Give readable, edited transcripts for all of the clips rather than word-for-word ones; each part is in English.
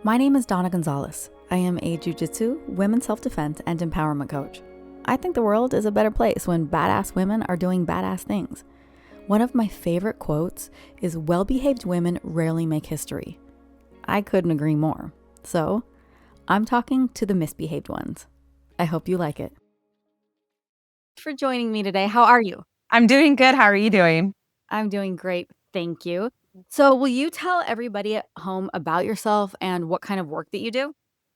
My name is Donna Gonzalez. I am a jitsu, women's self-defense, and empowerment coach. I think the world is a better place when badass women are doing badass things. One of my favorite quotes is, "Well-behaved women rarely make history." I couldn't agree more. So, I'm talking to the misbehaved ones. I hope you like it. Thanks for joining me today. How are you? I'm doing good. How are you doing? I'm doing great. Thank you. So, will you tell everybody at home about yourself and what kind of work that you do?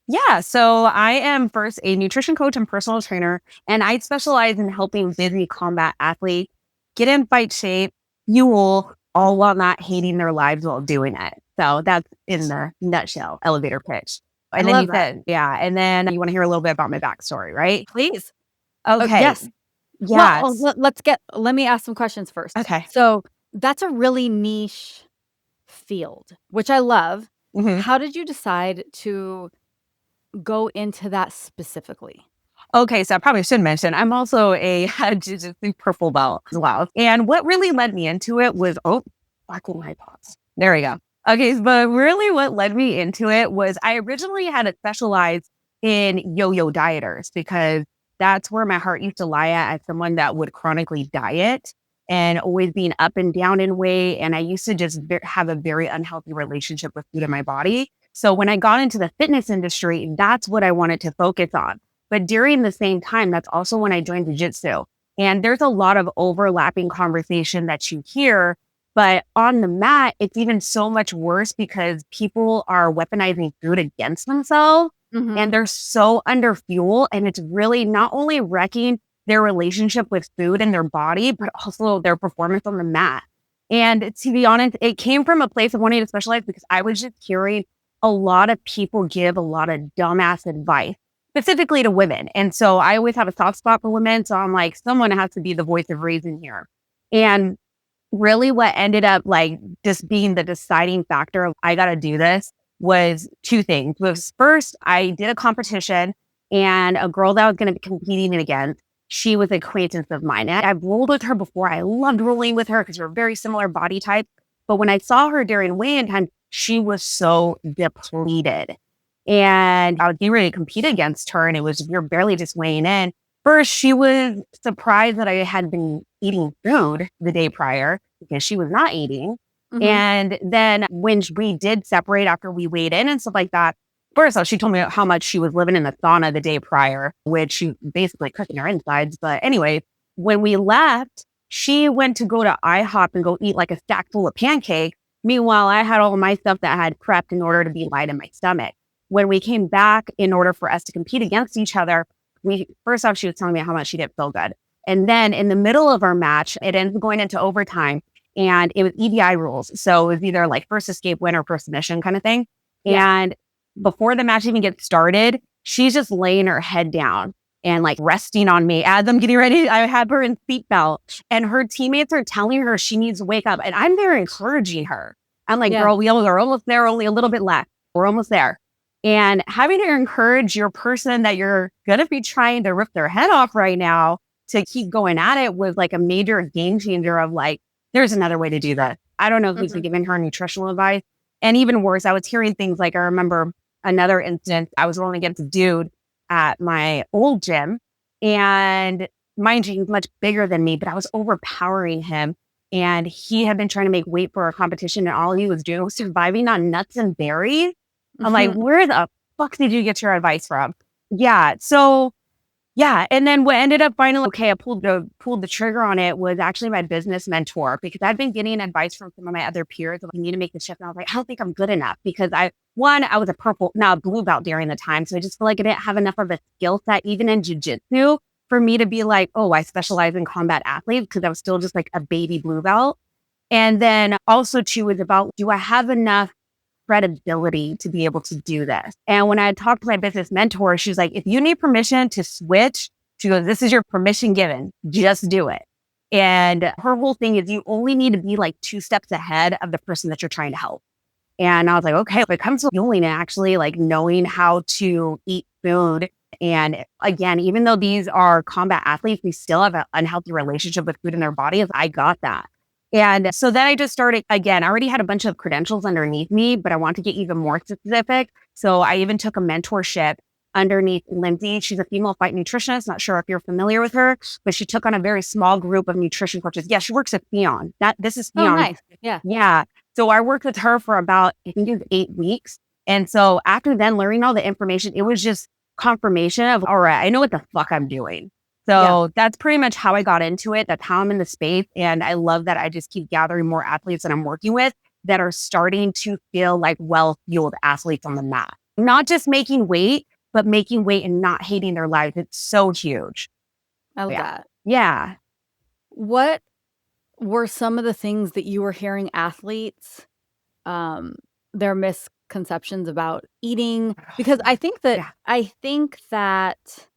Yeah, so I am first a nutrition coach and personal trainer, and I specialize in helping busy combat athletes get in fight shape, fuel, all while not hating their lives while doing it. So that's in the nutshell, elevator pitch. I And then love you that. said, yeah, and then you want to hear a little bit about my backstory, right? Please. Oh, Okay. yes. Well, Yes. let me ask some questions first. Okay. So, that's a really niche field, which I love. Mhm. How did you decide to go into that specifically? Okay, so I probably should mention I'm also a jiu-jitsu purple belt as well. And what really led me into it was fucking my pause. There we go. Okay, but really what led me into it was I originally had to specialize in yo-yo dieters because that's where my heart used to lie at as someone that would chronically diet and always being up and down in weight. And I used to just have a very unhealthy relationship with food in my body. So when I got into the fitness industry, that's what I wanted to focus on. But during the same time, that's also when I joined jiu-jitsu. And there's a lot of overlapping conversation that you hear. But on the mat, it's even so much worse because people are weaponizing food against themselves and they're so under fuel. And it's really not only wrecking their relationship with food and their body, but also their performance on the mat. And to be honest, it came from a place of wanting to specialize because I was just hearing a lot of people give a lot of dumbass advice specifically to women. And so I always have a soft spot for women. So I'm like, someone has to be the voice of reason here. And really what ended up like just being the deciding factor of I got to do this was two things. Was first, I did a competition and a girl that I was going to be competing against, she was an acquaintance of mine. And I've rolled with her before. I loved rolling with her because we're very similar body types. But when I saw her during weigh-in time, she was so depleted. And I was getting ready to compete against her. And we were barely just weighing in. First, she was surprised that I had been eating food the day prior because she was not eating. And then when we did separate after we weighed in and stuff like that, first off, she told me how much she was living in the sauna the day prior, which she basically cooking her insides. But anyway, when we left, she went to go to IHOP and go eat like a stack full of pancakes. Meanwhile, I had all of my stuff that I had prepped in order to be light in my stomach. When we came back, in order for us to compete against each other, first off, she was telling me how much she didn't feel good. And then in the middle of our match, it ended up going into overtime and it was EDI rules. So it was either like first escape win or first submission kind of thing. Yeah. And before the match even gets started, she's just laying her head down and like resting on me as I'm getting ready. I had her in seatbelt and her teammates are telling her she needs to wake up. And I'm there encouraging her. I'm like, girl, we are almost there, only a little bit left. We're almost there. And having to encourage your person that you're going to be trying to rip their head off right now to keep going at it was like a major game changer of like, there's another way to do that. I don't know who's giving her nutritional advice. And even worse, I was hearing things like, I remember another instance, I was rolling against a dude at my old gym. And mind you, he's much bigger than me, but I was overpowering him. And he had been trying to make weight for a competition and all he was doing was surviving on nuts and berries. I'm like, where the fuck did you get your advice from? Yeah. So yeah. And then what ended up finally, I pulled the trigger on it was actually my business mentor because I'd been getting advice from some of my other peers. Like, you need to make the shift. And I was like, I don't think I'm good enough because I was a blue belt during the time. So I just feel like I didn't have enough of a skill set, even in jiu-jitsu, for me to be like, oh, I specialize in combat athletes because I was still just like a baby blue belt. And then also too is about, do I have enough credibility to be able to do this? And when I talked to my business mentor, she was like, if you need permission to switch, she goes, this is your permission given, just do it. And her whole thing is you only need to be like 2 steps ahead of the person that you're trying to help. And I was like, okay, if it comes to fueling and actually like knowing how to eat food. And again, even though these are combat athletes, we still have an unhealthy relationship with food in their bodies. I got that. And so then I just started, again, I already had a bunch of credentials underneath me, but I wanted to get even more specific. So I even took a mentorship underneath Lindsay. She's a female fight nutritionist. Not sure if you're familiar with her, but she took on a very small group of nutrition coaches. Yeah, she works at Theon. This is Oh, Theon. nice. Yeah. Yeah. So I worked with her for about, I think it was 8 weeks. And so after then learning all the information, it was just confirmation of, all right, I know what the fuck I'm doing. So that's pretty much how I got into it. That's how I'm in the space. And I love that I just keep gathering more athletes that I'm working with that are starting to feel like well-fueled athletes on the mat. Not just making weight, but making weight and not hating their life. It's so huge. I love that. Yeah. What were some of the things that you were hearing athletes, their misconceptions about eating? Because I think that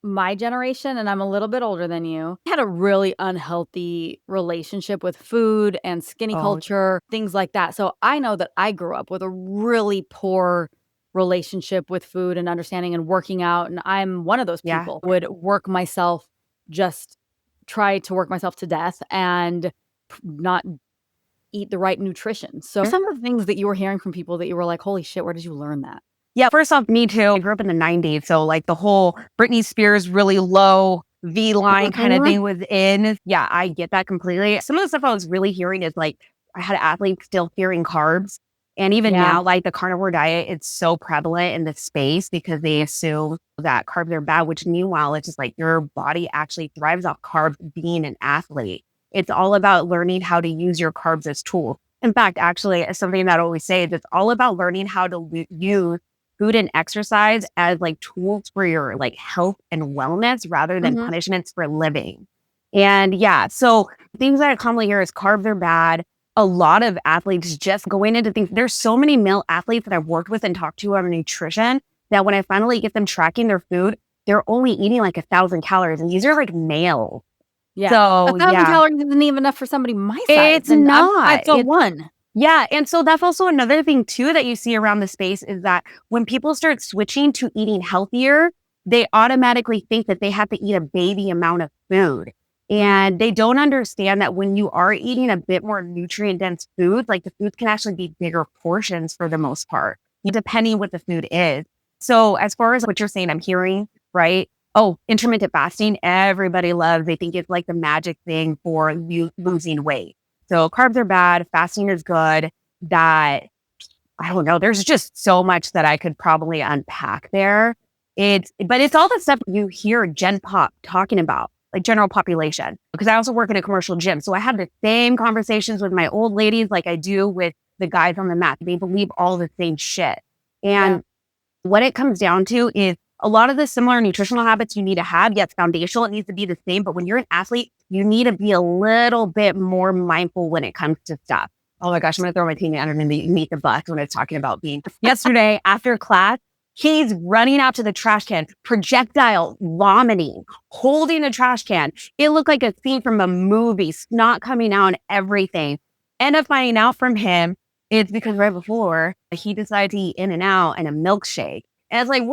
my generation, and I'm a little bit older than you, had a really unhealthy relationship with food and skinny culture, things like that. So I know that I grew up with a really poor relationship with food and understanding and working out. And I'm one of those people who would try to work myself to death and not eat the right nutrition. So some of the things that you were hearing from people that you were like, holy shit, where did you learn that? Yeah, first off, me too. I grew up in the 90s. So like the whole Britney Spears really low V line kind of thing was in. Yeah, I get that completely. Some of the stuff I was really hearing is like, I had athletes still fearing carbs. And even now, like the carnivore diet, it's so prevalent in the space because they assume that carbs are bad, which meanwhile, it's just like your body actually thrives off carbs being an athlete. It's all about learning how to use your carbs as tools. In fact, actually, it's something that I always say is it's all about learning how to use food and exercise as like tools for your like health and wellness rather than punishments for living. And yeah, so things that I commonly hear is carbs are bad. A lot of athletes just going into things. There's so many male athletes that I've worked with and talked to on nutrition that when I finally get them tracking their food, they're only eating like 1,000 calories. And these are like males. Yeah. So 1,000 calories isn't even enough for somebody my size. It's not. I'm 5'1". Yeah. And so that's also another thing too that you see around the space is that when people start switching to eating healthier, they automatically think that they have to eat a baby amount of food. And they don't understand that when you are eating a bit more nutrient dense foods, like the foods can actually be bigger portions for the most part, depending what the food is. So as far as what you're saying, I'm hearing, right? Oh, intermittent fasting, everybody loves. They think it's like the magic thing for losing weight. So carbs are bad, fasting is good. That, I don't know, there's just so much that I could probably unpack there. But it's all the stuff you hear Gen Pop talking about, like general population, because I also work in a commercial gym. So I have the same conversations with my old ladies like I do with the guys on the mat. They believe all the same shit. And what it comes down to is a lot of the similar nutritional habits you need to have. Yes, foundational, it needs to be the same. But when you're an athlete, you need to be a little bit more mindful when it comes to stuff. Oh my gosh, I'm going to throw my teammate underneath the bus when it's talking about being. Yesterday, after class, he's running out to the trash can, projectile vomiting, holding a trash can. It looked like a scene from a movie, snot coming out and everything. End up finding out from him, it's because right before he decided to eat In-N-Out and a milkshake. And it's like,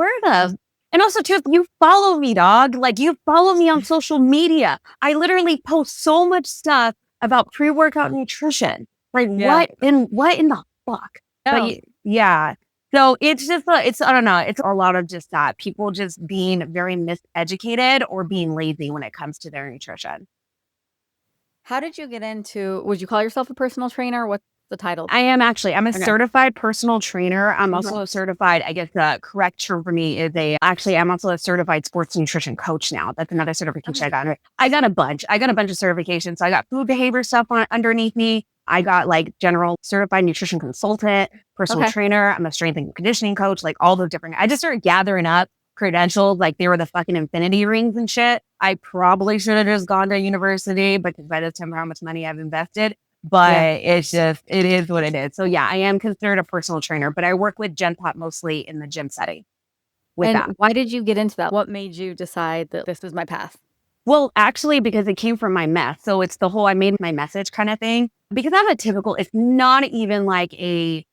and also too, you follow me, dog. Like you follow me on social media. I literally post so much stuff about pre-workout nutrition. Like what in the fuck? But yeah. So it's just, I don't know. It's a lot of just that people just being very miseducated or being lazy when it comes to their nutrition. How did you get into, would you call yourself a personal trainer? What's the title? I'm a certified personal trainer. I'm also a certified, I guess the correct term for me is I'm also a certified sports nutrition coach now. That's another certification I got. I got a bunch of certifications. So I got food behavior stuff underneath me. I got like general certified nutrition consultant, personal trainer. I'm a strength and conditioning coach, like all those different, I just started gathering up credentials like they were the fucking infinity rings and shit. I probably should have just gone to university because by this time how much money I've invested. But it's just, it is what it is. So yeah, I am considered a personal trainer, but I work with Gen Pop mostly in the gym setting. Why did you get into that? What made you decide that this was my path? Well, actually, because it came from my mess. So it's the whole I made my message kind of thing. Because I'm it's not even like I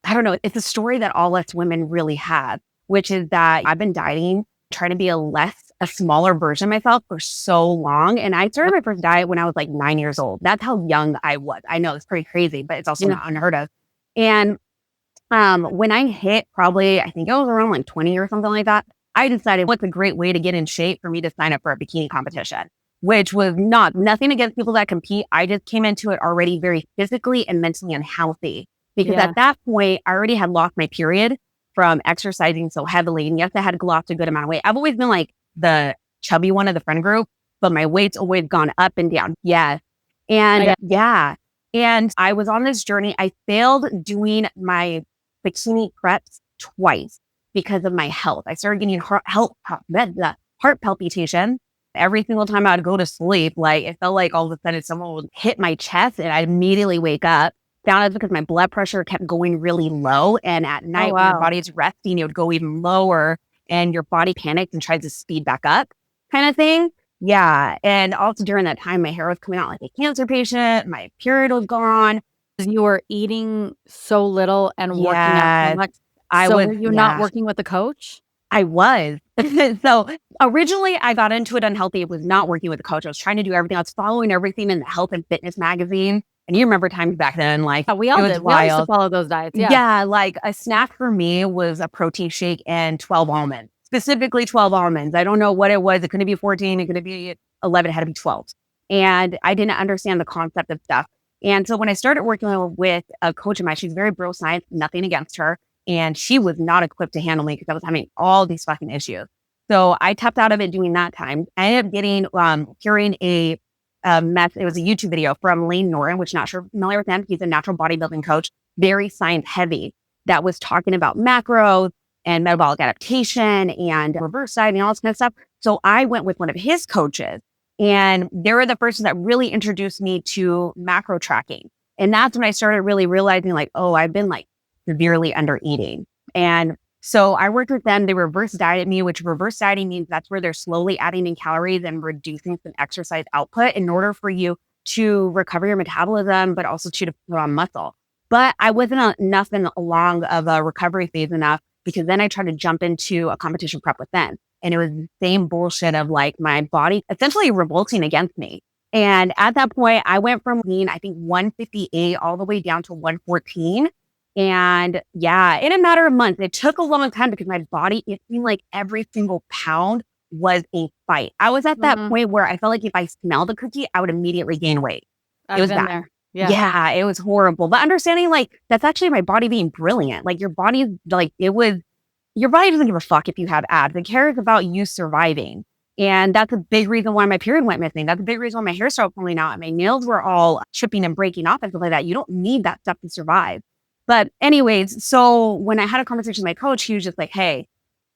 don't know, it's a story that all us women really have, which is that I've been dieting, trying to be a less a smaller version of myself for so long. And I started my first diet when I was like 9 years old. That's how young I was. I know it's pretty crazy, but it's also not unheard of. And when I hit probably, I think I was around like 20 or something like that, I decided what's a great way to get in shape for me to sign up for a bikini competition, which was nothing against people that compete. I just came into it already very physically and mentally unhealthy because at that point I already had lost my period from exercising so heavily. And yes, I had lost a good amount of weight. I've always been like the chubby one of the friend group, but my weight's always gone up and down. Yeah. And and I was on this journey. I failed doing my bikini preps twice because of my health. I started getting heart palpitation every single time I would go to sleep. Like it felt like all of a sudden someone would hit my chest and I'd immediately wake up. Found out because my blood pressure kept going really low. And at night when your body's resting, it would go even lower and your body panics and tries to speed back up kind of thing. Yeah. And also during that time, my hair was coming out like a cancer patient. My period was gone. You were eating so little and working out so much. Were you not working with a coach? I was. So originally I got into it unhealthy. It was not working with a coach. I was trying to do everything. I was following everything in the health and fitness magazine. And you remember times back then, like we all did. We all used to follow those diets. Yeah. Like a snack for me was a protein shake and 12 almonds, specifically 12 almonds. I don't know what it was. It couldn't be 14. It couldn't be 11. It had to be 12. And I didn't understand the concept of stuff. And so when I started working with a coach of mine, she's very bro science, nothing against her. And she was not equipped to handle me because I was having all these fucking issues. So I tapped out of it during that time. I ended up getting, hearing it was a YouTube video from Loera, which not sure familiar with him. He's a natural bodybuilding coach, very science heavy, that was talking about macros and metabolic adaptation and reverse dieting and all this kind of stuff. So I went with one of his coaches and they were the person that really introduced me to macro tracking. And that's when I started really realizing like, oh, I've been like severely under eating. And so I worked with them. They reverse dieted me, which reverse dieting means that's where they're slowly adding in calories and reducing some exercise output in order for you to recover your metabolism, but also to put on muscle. But I wasn't enough in along of a recovery phase enough because then I tried to jump into a competition prep with them. And it was the same bullshit of like my body essentially revolting against me. And at that point, I went from being, I think 158 all the way down to 114. And yeah, in a matter of months, it took a long time because my body, it seemed like every single pound was a fight. I was at that point where I felt like if I smelled a cookie, I would immediately gain weight. It was bad. There. Yeah, it was horrible. But understanding like, that's actually my body being brilliant. Like your body, like your body doesn't give a fuck if you have abs. It cares about you surviving. And that's a big reason why my period went missing. That's a big reason why my hair started falling out and my nails were all chipping and breaking off and stuff like that. You don't need that stuff to survive. But anyways, so when I had a conversation with my coach, he was just like, hey,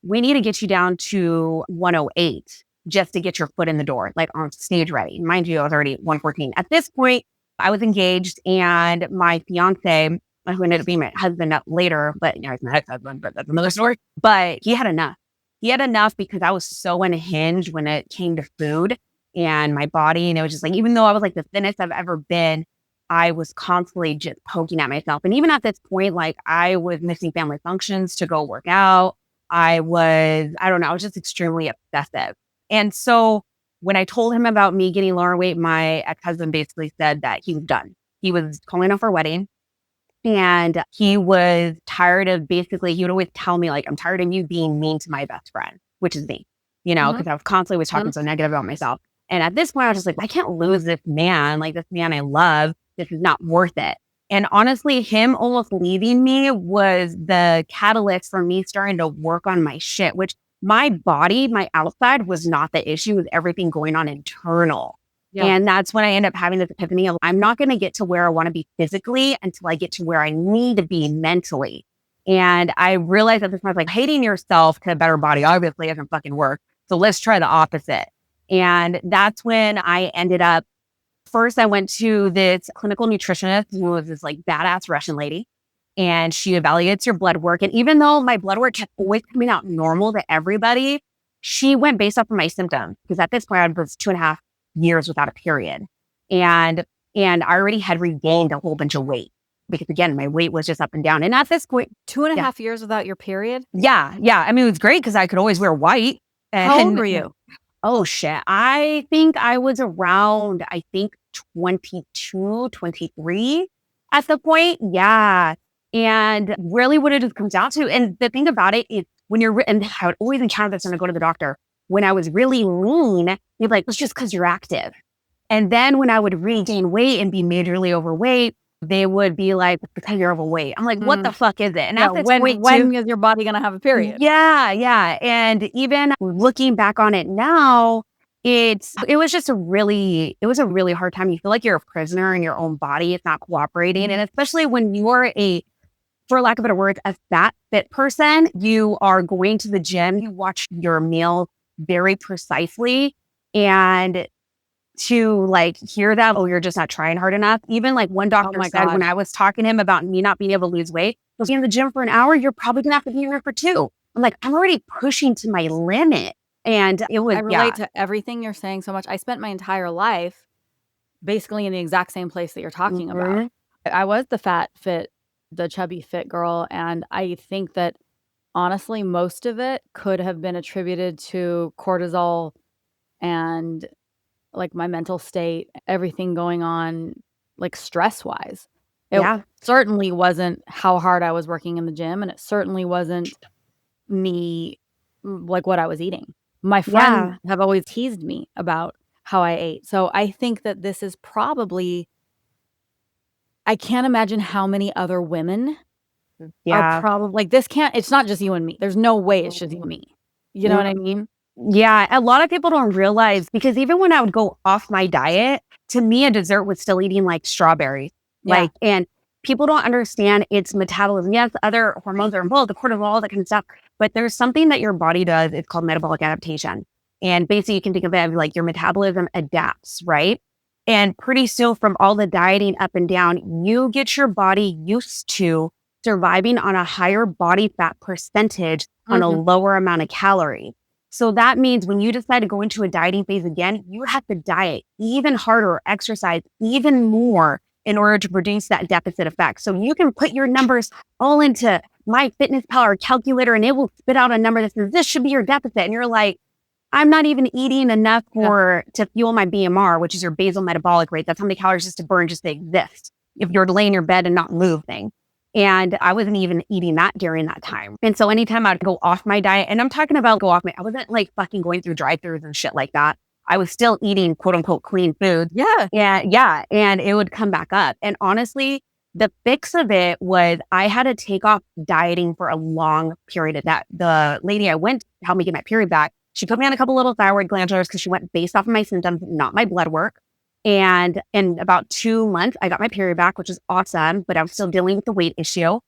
we need to get you down to 108 just to get your foot in the door, like on stage ready. Mind you, I was already 114. At this point, I was engaged and my fiance, who ended up being my husband later, but he's my ex-husband, but that's another story. But he had enough. He had enough because I was so unhinged when it came to food and my body. And it was just like, even though I was like the thinnest I've ever been, I was constantly just poking at myself. And even at this point, like I was missing family functions to go work out. I was just extremely obsessive. And so when I told him about me getting lower weight, my ex-husband basically said that he was done. He was calling off our wedding. And he was tired of basically, he would always tell me like, I'm tired of you being mean to my best friend, which is me, because I was constantly talking so negative about myself. And at this point, I was just like, I can't lose this man, like this man I love. This is not worth it. And honestly, him almost leaving me was the catalyst for me starting to work on my shit, which my body, my outside was not the issue with everything going on internal. Yeah. And that's when I end up having this epiphany of I'm not going to get to where I want to be physically until I get to where I need to be mentally. And I realized at this point, like hating yourself to a better body obviously doesn't fucking work. So let's try the opposite. And that's when I ended up, first I went to this clinical nutritionist who was this like badass Russian lady. And she evaluates your blood work. And even though my blood work kept always coming out normal to everybody, she went based off of my symptoms. Because at this point, I was 2.5 years without a period. And I already had regained a whole bunch of weight. Because again, my weight was just up and down. And at this point, 2.5 years without your period? Yeah. I mean, it was great because I could always wear white. How old were you? Oh shit. I think I was around, 22, 23 at the point. Yeah. And really what it just comes down to, and the thing about it is when and I would always encounter this when I go to the doctor. When I was really lean, they'd be like, it's just because you're active. And then when I would regain weight and be majorly overweight, they would be like, because you're overweight. I'm like, what the fuck is it? And at this point, when is your body going to have a period? Yeah, yeah. And even looking back on it now, it was just a really hard time. You feel like you're a prisoner in your own body. It's not cooperating. And especially when you're for lack of better words, a fat fit person, you are going to the gym, you watch your meal very precisely. And to like hear that, oh, you're just not trying hard enough. Even like one doctor said when I was talking to him about me not being able to lose weight, I was in the gym for an hour, you're probably gonna have to be here for 2. I'm like, I'm already pushing to my limit. And it was, I relate to everything you're saying so much. I spent my entire life basically in the exact same place that you're talking about. I was the fat fit, the chubby fit girl. And I think that honestly, most of it could have been attributed to cortisol and like my mental state, everything going on, like stress wise. It certainly wasn't how hard I was working in the gym. And it certainly wasn't me, like what I was eating. My friends have always teased me about how I ate. So I think that this is probably, I can't imagine how many other women are probably like, it's not just you and me. There's no way it's just you and me. You know what I mean? Yeah, a lot of people don't realize, because even when I would go off my diet, to me, a dessert was still eating like strawberries. Like, and people don't understand its metabolism. Yes, other hormones are involved, the cortisol, all that kind of stuff. But there's something that your body does. It's called metabolic adaptation. And basically, you can think of it as like your metabolism adapts, right? And pretty soon, from all the dieting up and down, you get your body used to surviving on a higher body fat percentage on a lower amount of calories. So that means when you decide to go into a dieting phase again, you have to diet even harder, exercise even more in order to produce that deficit effect. So you can put your numbers all into MyFitnessPal or calculator, and it will spit out a number that says, this should be your deficit. And you're like, I'm not even eating enough to fuel my BMR, which is your basal metabolic rate. That's how many calories just to burn, just to exist. If you're to lay in your bed and not moving. And I wasn't even eating that during that time. And so anytime I'd go off my diet, and I'm talking about I wasn't like fucking going through drive-thrus and shit like that. I was still eating quote unquote clean food. And it would come back up. And honestly, the fix of it was I had to take off dieting for a long period of that. The lady I went to help me get my period back, she put me on a couple little thyroid glandulars because she went based off of my symptoms, not my blood work. And in about 2 months, I got my period back, which was awesome, but I was still dealing with the weight issue.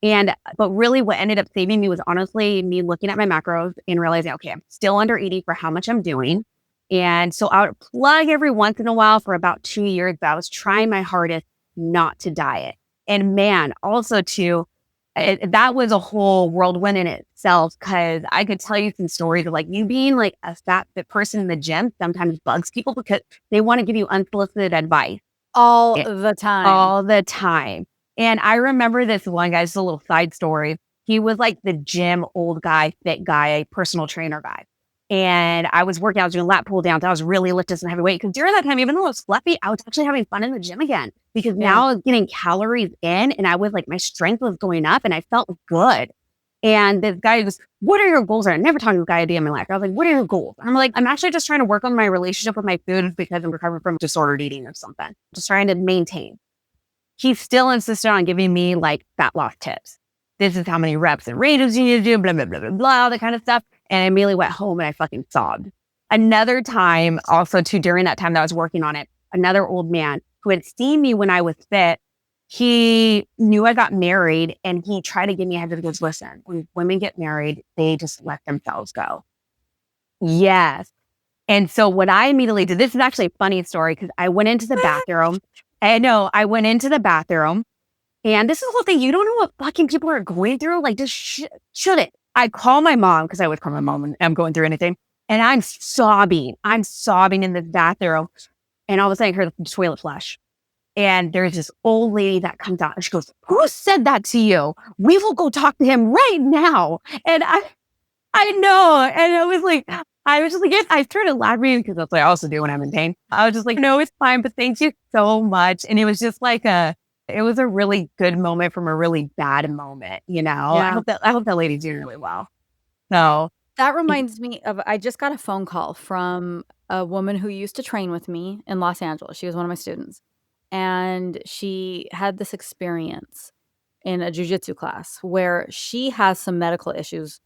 But really what ended up saving me was honestly me looking at my macros and realizing, okay, I'm still under eating for how much I'm doing. And so I would plug every once in a while for about 2 years, but I was trying my hardest not to diet. And man, also too, that was a whole whirlwind in itself, because I could tell you some stories of like you being like a fat fit person in the gym sometimes bugs people because they want to give you unsolicited advice all the time. And I remember this one guy, just a little side story. He was like the gym old guy, fit guy, personal trainer guy. And I was working, I was doing lap pull downs. I was really lifting some heavy weight because during that time, even though I was fluffy, I was actually having fun in the gym again because now I was getting calories in and I was like, my strength was going up and I felt good. And this guy goes, what are your goals? I never talked to a guy a day in my life. I was like, what are your goals? I'm like, I'm actually just trying to work on my relationship with my food because I'm recovering from disordered eating or something. Just trying to maintain. He still insisted on giving me like fat loss tips. This is how many reps and ranges you need to do, blah, blah, blah, blah, blah, all that kind of stuff. And I immediately went home and I fucking sobbed. Another time, also too, during that time that I was working on it, another old man who had seen me when I was fit, he knew I got married and he tried to give me a heads up. He goes, listen, when women get married, they just let themselves go. Yes. And so what I immediately did, this is actually a funny story because I went into the bathroom. I went into the bathroom. And this is the whole thing. You don't know what fucking people are going through. Like, just should it? I call my mom because I always call my mom when I'm going through anything. And I'm sobbing. I'm sobbing in the bathroom. And all of a sudden, I heard the toilet flush. And there's this old lady that comes out. And she goes, who said that to you? We will go talk to him right now. And I know. And I was like, I was just like, I started laughing because that's what I also do when I'm in pain. I was just like, no, it's fine, but thank you so much. And it was just like it was a really good moment from a really bad moment, you know? Yeah. I hope that lady's doing really well. So That reminds me of I just got a phone call from a woman who used to train with me in Los Angeles. She was one of my students, and she had this experience in a jujitsu class where she has some medical issues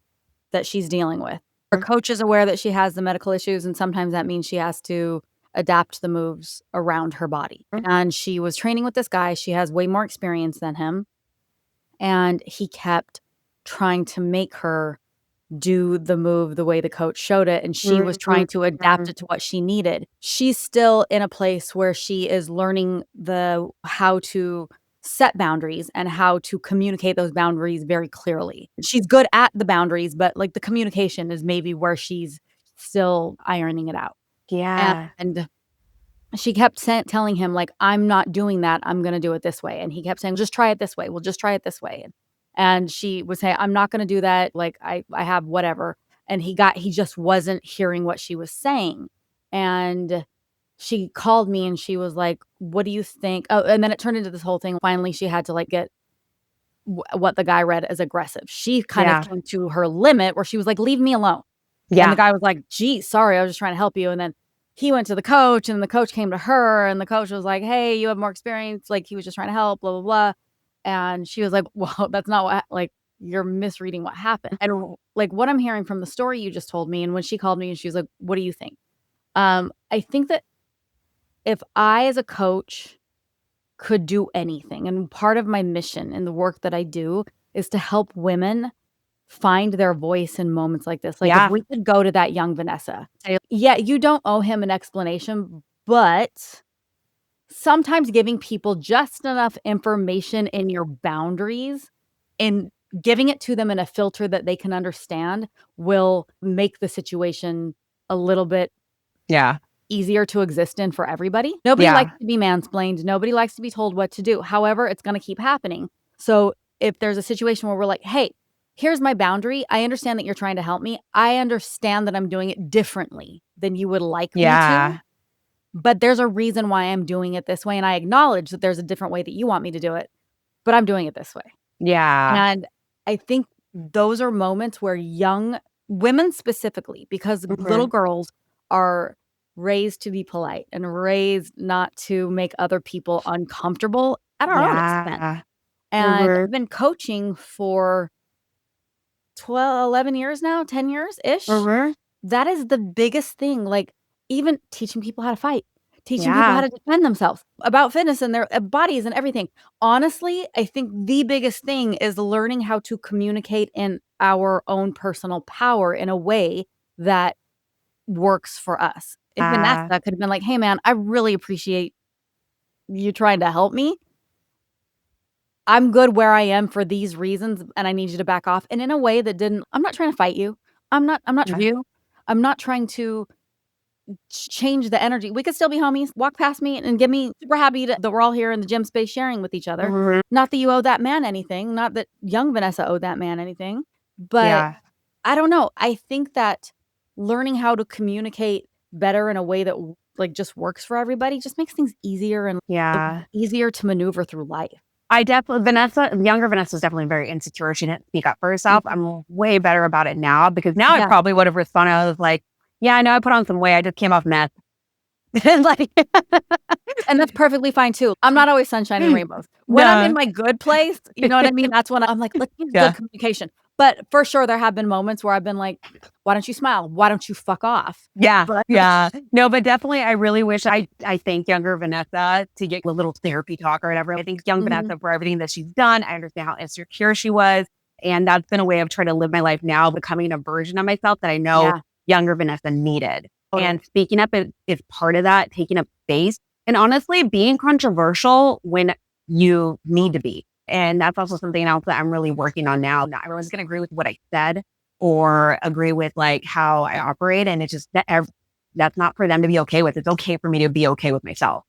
that she's dealing with. Her coach is aware that she has the medical issues, and sometimes that means she has to adapt the moves around her body. And she was training with this guy. She has way more experience than him, and he kept trying to make her do the move the way the coach showed it, and she was trying to adapt it to what she needed. She's still in a place where she is learning how to set boundaries and how to communicate those boundaries very clearly. She's good at the boundaries, but, like, the communication is maybe where she's still ironing it out. yeah, And she kept telling him, like, "I'm not doing that, I'm gonna do it this way," and he kept saying, "Just try it this way, we'll just try it this way," and she would say, "I'm not gonna do that, like, I have whatever," and he just wasn't hearing what she was saying, and she called me and she was like, "What do you think?" Oh, and then it turned into this whole thing. Finally, she had to, like, get what the guy read as aggressive. She kind of yeah, came to her limit where she was like, "Leave me alone." And the yeah, guy was like, "Gee, sorry, I was just trying to help you." And then he went to the coach, and the coach came to her, and the coach was like, "Hey, you have more experience." Like, he was just trying to help, blah, blah, blah. And she was like, "Well, that's not what like, you're misreading what happened." And, like, what I'm hearing from the story you just told me, and when she called me and she was like, "What do you think?" I think that if I, as a coach, could do anything, and part of my mission in the work that I do is to help women find their voice in moments like this. Like, if yeah, we could go to that young Vanessa, say, "Yeah, you don't owe him an explanation, but sometimes giving people just enough information in your boundaries and giving it to them in a filter that they can understand will make the situation a little bit yeah, easier to exist in for everybody." Nobody likes yeah, to be mansplained. Nobody likes to be told what to do. However, it's gonna keep happening. So, if there's a situation where we're like, "Hey, here's my boundary. I understand that you're trying to help me. I understand that I'm doing it differently than you would like me to, yeah, but there's a reason why I'm doing it this way, and I acknowledge that there's a different way that you want me to do it, but I'm doing it this way." yeah, And I think those are moments where young women specifically, because little mhm, girls are raised to be polite and raised not to make other people uncomfortable at our own expense. yeah, And mhm, I've been coaching for 12, 11 years now, 10 years-ish. mhm, That is the biggest thing, like, even teaching people how to fight, teaching people how yeah, to defend themselves, about fitness and their, bodies and everything. Honestly, I think the biggest thing is learning how to communicate in our own personal power in a way that works for us. If yeah, Vanessa could have been like, "Hey, man, I really appreciate you trying to help me. I'm good where I am for these reasons, and I need you to back off," and in a way that didn't, "I'm not trying to fight you. I'm not yeah, you. I'm not trying to change the energy. We could still be homies. Walk past me and get me super happy that we're all here in the gym space sharing with each other. mhm, Not that you owe that man anything, not that young Vanessa owed that man anything, but yeah, I don't know. I think that learning how to communicate better in a way that like just works for everybody just makes things easier and yeah. easier to maneuver through life. I definitely younger Vanessa was definitely very insecure. She didn't speak up for herself. Mhm. I'm way better about it now because now I Yeah. probably would have responded. I was like, "Yeah, I know I put on some weight. I just came off meth." And like, And that's perfectly fine too. I'm not always sunshine and rainbows. When I'm in no, my good place, you know what I mean? That's when I'm like, "Let's use good yeah, communication." But for sure, there have been moments where I've been like, "Why don't you smile? Why don't you fuck off?" yeah, But yeah. No, but definitely, I really wish I thank younger Vanessa to get a little therapy talk or whatever. I think young Mhm. Vanessa for everything that she's done. I understand how insecure she was, and that's been a way of trying to live my life now, becoming a version of myself that I know Yeah, younger Vanessa needed. totally. And speaking up is part of that, taking up space, and honestly, being controversial when you need to be. And that's also something else that I'm really working on now. Not everyone's going to agree with what I said or agree with like how I operate. And it's just that's not for them to be okay with. It's okay for me to be okay with myself.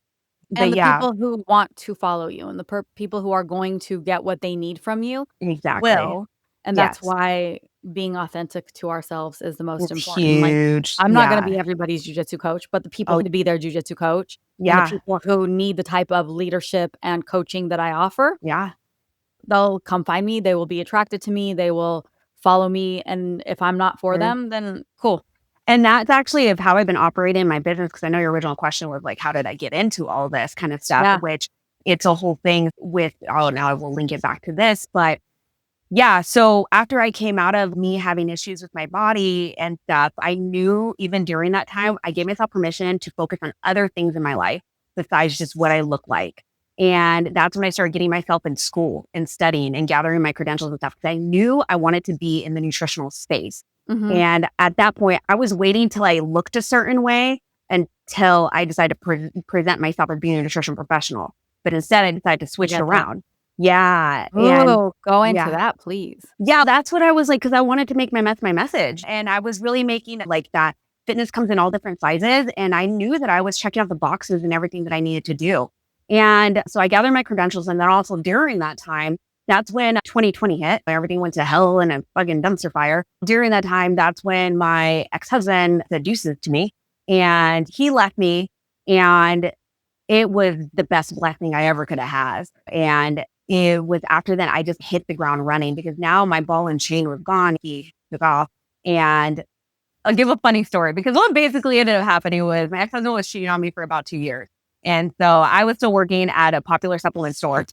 And But the yeah, people who want to follow you and the people who are going to get what they need from you exactly. will, and that's Yes. why being authentic to ourselves is the most It's important. Like, huge. I'm not going to Yeah. be everybody's jujitsu coach, but the people Oh, who can be their jujitsu coach and the yeah. people who need the type of leadership and coaching that I offer, Yeah. they'll come find me. They will be attracted to me. They will follow me. And if I'm not for Mhm. them, then cool. And that's actually of how I've been operating in my business. Cause I know your original question was like, how did I get into all this kind of stuff? Yeah. Which it's a whole thing with, oh, now I will link it back to this. But yeah, so after I came out of me having issues with my body and stuff, I knew even during that time, I gave myself permission to focus on other things in my life besides just what I look like. And that's when I started getting myself in school and studying and gathering my credentials and stuff. Because I knew I wanted to be in the nutritional space. Mm-hmm. And at that point, I was waiting till I looked a certain way until I decided to present myself as being a nutrition professional. But instead, I decided to I switch it get that. around. Yeah. And Oh, go into yeah. that, please. Yeah, that's what I was like, because I wanted to make my message. And I was really making it like that. Fitness comes in all different sizes. And I knew that I was checking off the boxes and everything that I needed to do. And so I gathered my credentials. And then also during that time, that's when 2020 hit. Everything went to hell and a fucking dumpster fire. During that time, that's when my ex-husband said deuces to me. And he left me. And it was the best blessing I ever could have had. And it was after that, I just hit the ground running because now my ball and chain was gone. He took off. And I'll give a funny story because what basically ended up happening was my ex-husband was cheating on me for about 2 years. And so I was still working at a popular supplement store.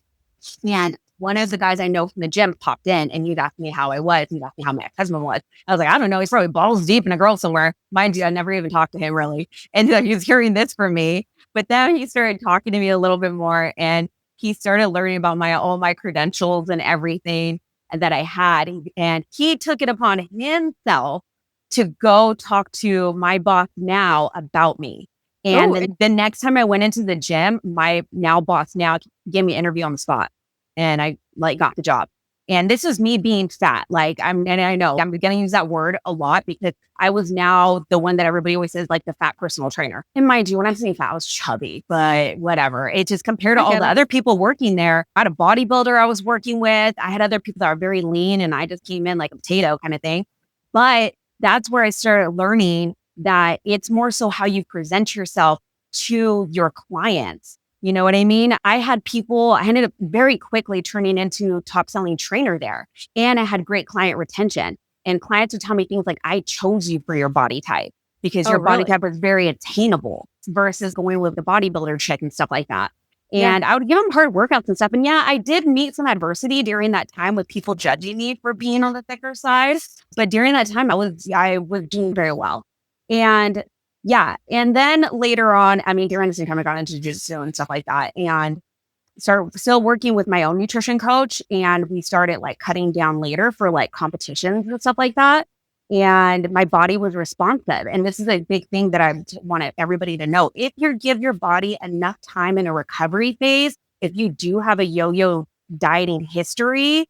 And one of the guys I know from the gym popped in and he'd asked me how I was. He'd asked me how my ex-husband was. I was like, I don't know. He's probably balls deep in a girl somewhere. Mind you, I never even talked to him really. And he was hearing this from me. But then he started talking to me a little bit more and he started learning about all my credentials and everything that I had. And he took it upon himself to go talk to my boss now about me. And Oh, then the next time I went into the gym, my now boss now gave me an interview on the spot and I like got the job. And this is me being fat. And I know I'm going to use that word a lot because I was now the one that everybody always says, like the fat personal trainer. And mind you, when I'm saying fat, I was chubby, but whatever. It just compared to all the other people working there. I had a bodybuilder I was working with. I had other people that are very lean and I just came in like a potato kind of thing. But that's where I started learning that it's more so how you present yourself to your clients. You know what I mean? I ended up very quickly turning into top selling trainer there. And I had great client retention. And clients would tell me things like, I chose you for your body type because your body type was very attainable versus going with the bodybuilder chick and stuff like that. And I would give them hard workouts and stuff. And yeah, I did meet some adversity during that time with people judging me for being on the thicker side. But during that time, I was doing very well. And yeah. And then later on, during the same time I got into jiu-jitsu and stuff like that and started still working with my own nutrition coach. And we started like cutting down later for like competitions and stuff like that. And my body was responsive. And this is a big thing that I want everybody to know. If you give your body enough time in a recovery phase, if you do have a yo-yo dieting history,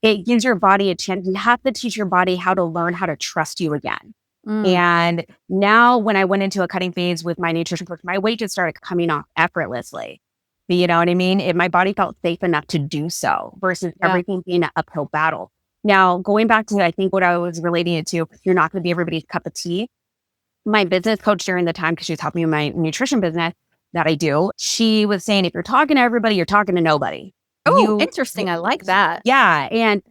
it gives your body a chance. You have to teach your body how to learn how to trust you again. And now when I went into a cutting phase with my nutrition coach, my weight just started coming off effortlessly. But you know what I mean? My body felt safe enough to do so versus everything being an uphill battle. Now, going back to, I think what I was relating it to, you're not going to be everybody's cup of tea. My business coach during the time, because she was helping me with my nutrition business that I do, she was saying, if you're talking to everybody, you're talking to nobody. Oh, interesting. I like that. Yeah. And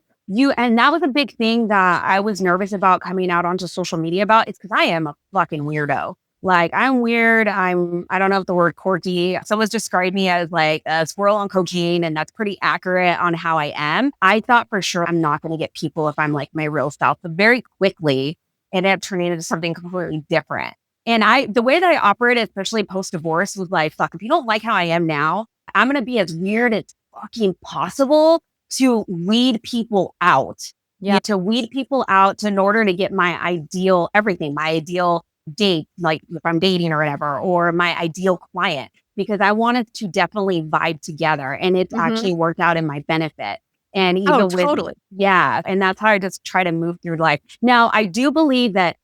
that was a big thing that I was nervous about coming out onto social media about. It's because I am a fucking weirdo. Like I'm weird. I don't know if the word quirky. Someone's described me as like a squirrel on cocaine, and that's pretty accurate on how I am. I thought for sure I'm not going to get people if I'm like my real self. But very quickly, it ended up turning into something completely different. And the way that I operated, especially post-divorce, was like, fuck, if you don't like how I am now, I'm going to be as weird as fucking possible to weed people out. Yeah. To weed people out in order to get my ideal everything, my ideal date, like if I'm dating or whatever, or my ideal client, because I wanted to definitely vibe together. And it's actually worked out in my benefit. And even totally. And that's how I just try to move through life. Now, I do believe that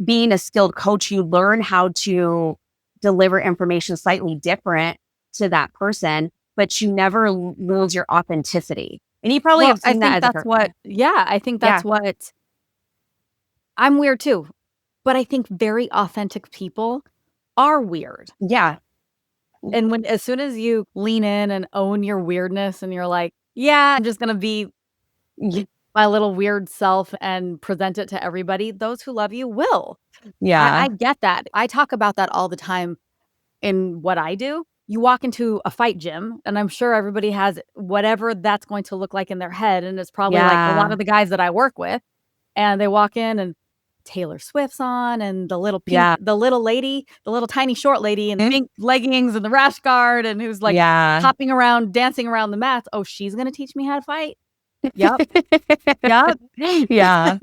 being a skilled coach, you learn how to deliver information slightly different to that person, but you never lose your authenticity. And you probably have seen that as I think that's what I'm weird too. But I think very authentic people are weird. Yeah. And as soon as you lean in and own your weirdness and you're like, yeah, I'm just going to be my little weird self and present it to everybody, those who love you will. I Yeah. get that. I talk about that all the time in what I do. You walk into a fight gym, and I'm sure everybody has whatever that's going to look like in their head. And it's probably like a lot Yeah. of the guys that I work with, and they walk in and Taylor Swift's on and the little Yeah. the little lady, the little tiny short lady in pink leggings and the rash guard and who's like Yeah. hopping around, dancing around the mats. Oh, she's going to teach me how to fight. Yep. Yep. Yeah.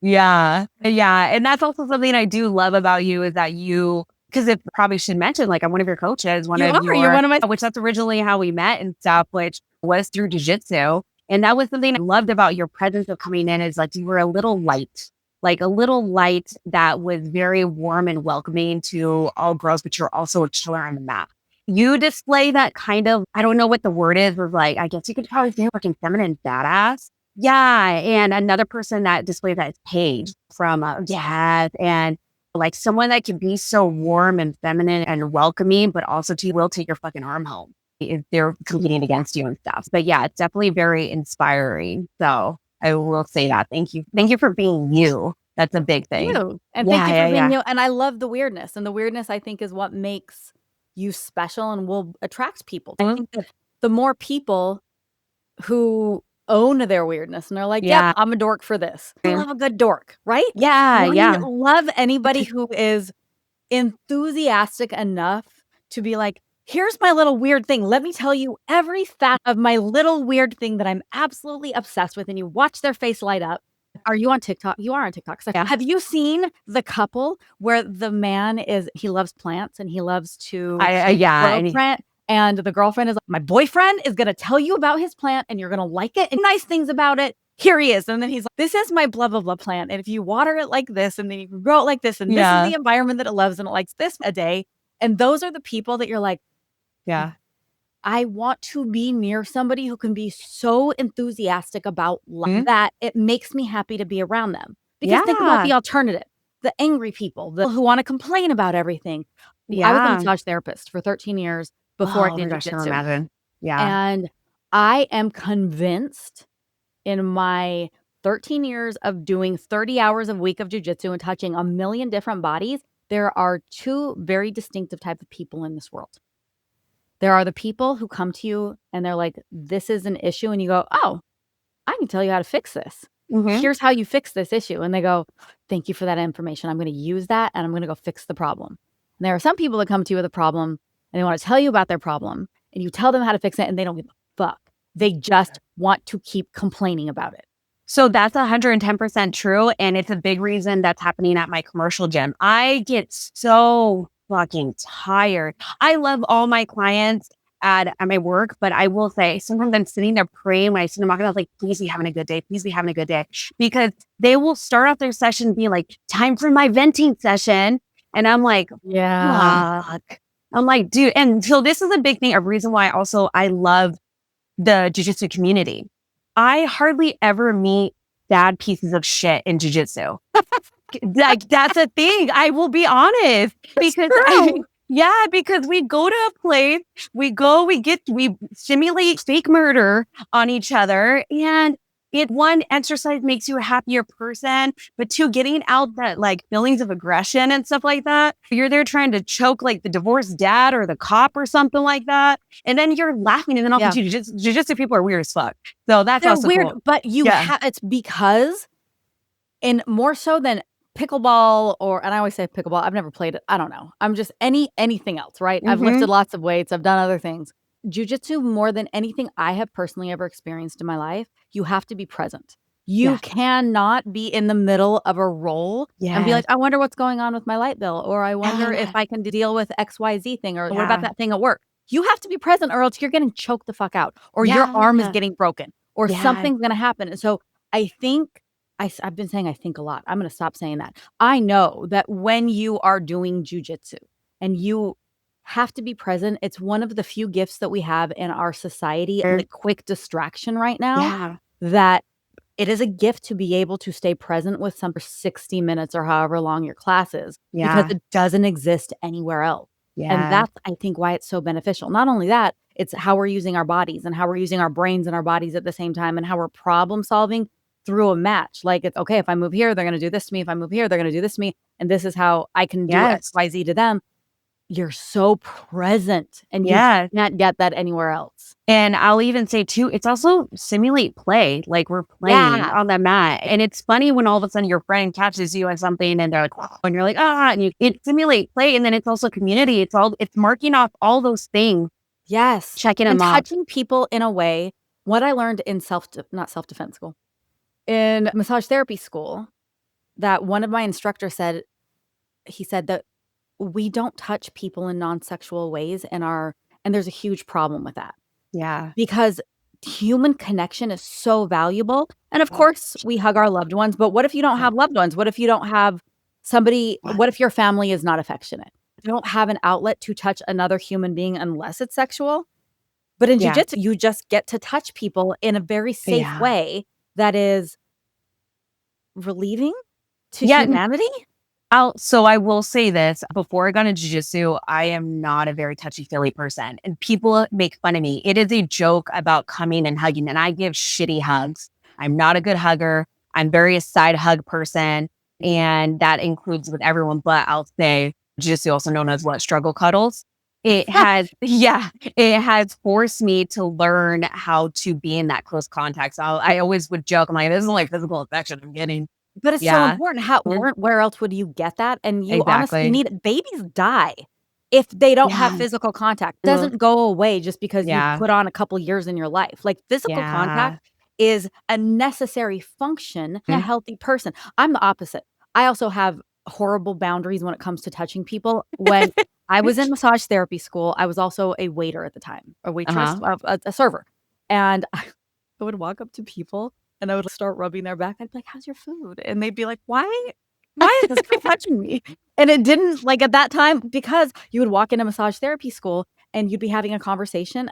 Yeah. Yeah. And that's also something I do love about you is that because it probably should mention, like, I'm one of your coaches, You're one of my which that's originally how we met and stuff, which was through jujitsu. And that was something I loved about your presence of coming in is like you were a little light, that was very warm and welcoming to all girls, but you're also a killer on the mat. You display that kind of, I don't know what the word is, but like, I guess you could probably say fucking feminine badass. Yeah. And another person that displays that is Paige from Yes. And like someone that can be so warm and feminine and welcoming, but also will take your fucking arm home if they're competing against you and stuff. But yeah, it's definitely very inspiring. So I will say that. Thank you. Thank you for being you. That's a big thing. you. And thank you for being you. And I love the weirdness. And the weirdness, I think, is what makes you special and will attract people. I think that the more people who own their weirdness and they're like, yep, I'm a dork for this. I love a good dork, right? Yeah. Yeah. Love anybody who is enthusiastic enough to be like, here's my little weird thing. Let me tell you every fact of my little weird thing that I'm absolutely obsessed with. And you watch their face light up. Are you on TikTok? You are on TikTok. Yeah. Have you seen the couple where the man he loves plants and he loves to grow plant? And the girlfriend is like, my boyfriend is going to tell you about his plant and you're going to like it and nice things about it. Here he is. And then he's like, this is my blah, blah, blah plant. And if you water it like this, and then you can grow it like this, and this is the environment that it loves, and it likes this a day. And those are the people that you're like, yeah, I want to be near somebody who can be so enthusiastic about life that it makes me happy to be around them. Because think about the alternative, the angry people, who want to complain about everything. I was a massage therapist for 13 years before I did jujitsu. Imagine. Yeah. And I am convinced in my 13 years of doing 30 hours a week of jujitsu and touching a million different bodies, there are two very distinctive type of people in this world. There are the people who come to you and they're like, this is an issue. And you go, oh, I can tell you how to fix this. Here's how you fix this issue. And they go, thank you for that information. I'm going to use that and I'm going to go fix the problem. And there are some people that come to you with a problem and they want to tell you about their problem and you tell them how to fix it and they don't give a fuck. They just want to keep complaining about it. So that's 110% true. And it's a big reason that's happening at my commercial gym. I get so fucking tired. I love all my clients at my work, but I will say sometimes I'm sitting there praying when I see them walking. I was like, please be having a good day. Please be having a good day. Because they will start off their session being like, time for my venting session. And I'm like, fuck. I'm like, dude. And so this is a big thing, a reason why also I love the jiu-jitsu community. I hardly ever meet bad pieces of shit in jiu-jitsu. Like, that's a thing. I will be honest. Because because we go to a place, we simulate fake murder on each other. And one, exercise makes you a happier person, but two, getting out that like feelings of aggression and stuff like that. You're there trying to choke like the divorced dad or the cop or something like that. And then you're laughing and then all the jiu-jitsu people are weird as fuck. So that's also weird, cool. but it's because in more so than pickleball and I always say pickleball. I've never played it. I don't know. I'm just anything else, right? I've lifted lots of weights. I've done other things. Jiu-jitsu, more than anything I have personally ever experienced in my life, you have to be present. You cannot be in the middle of a roll and be like, I wonder what's going on with my light bill, or I wonder if I can deal with XYZ thing, or what about that thing at work? You have to be present or else you're getting choked the fuck out, or your arm is getting broken, or something's going to happen. And so I think, I've been saying I think a lot. I'm going to stop saying that. I know that when you are doing jujitsu and you have to be present, it's one of the few gifts that we have in our society, the quick distraction right now, that it is a gift to be able to stay present with some for 60 minutes or however long your class is, because it doesn't exist anywhere else. And that's, I think, why it's so beneficial. Not only that, it's how we're using our bodies and how we're using our brains and our bodies at the same time, and how we're problem solving through a match. Like, it's okay, if I move here, they're going to do this to me. If I move here, they're going to do this to me. And this is how I can do X, Y, Z to them. You're so present, and you can't get that anywhere else. And I'll even say too, it's also simulate play. Like, we're playing on the mat. And it's funny when all of a sudden your friend catches you on something and they're like, "Wow," and you're like, and it simulate play. And then it's also community. It's marking off all those things. Yes. Checking them and off. touching people in a way. What I learned in not self-defense school, in massage therapy school, that one of my instructors said, he said that we don't touch people in non-sexual ways and there's a huge problem with that. Yeah. Because human connection is so valuable. And of course, we hug our loved ones, but what if you don't have loved ones? What if you don't have somebody? What if your family is not affectionate? You don't have an outlet to touch another human being unless it's sexual. But in jiu-jitsu, you just get to touch people in a very safe way that is relieving to humanity. So I will say this, before I got into jiu-jitsu, I am not a very touchy-feely person, and people make fun of me. It is a joke about coming and hugging, and I give shitty hugs. I'm not a good hugger. I'm very a side hug person, and that includes with everyone, but I'll say jiu-jitsu, also known as struggle cuddles. It has, it has forced me to learn how to be in that close contact. So I always would joke, I'm like, this is like physical affection I'm getting. But it's so important. Where else would you get that? And you honestly need it. Babies die if they don't have physical contact. It doesn't go away just because you put on a couple years in your life. Like, physical contact is a necessary function in a healthy person. I'm the opposite. I also have horrible boundaries when it comes to touching people. When I was in massage therapy school, I was also a waiter at the time, a waitress, a server. And I would walk up to people and I would start rubbing their back. I'd be like, "How's your food?" And they'd be like, Why is this guy touching me?" And it didn't, like, at that time, because you would walk into massage therapy school and you'd be having a conversation,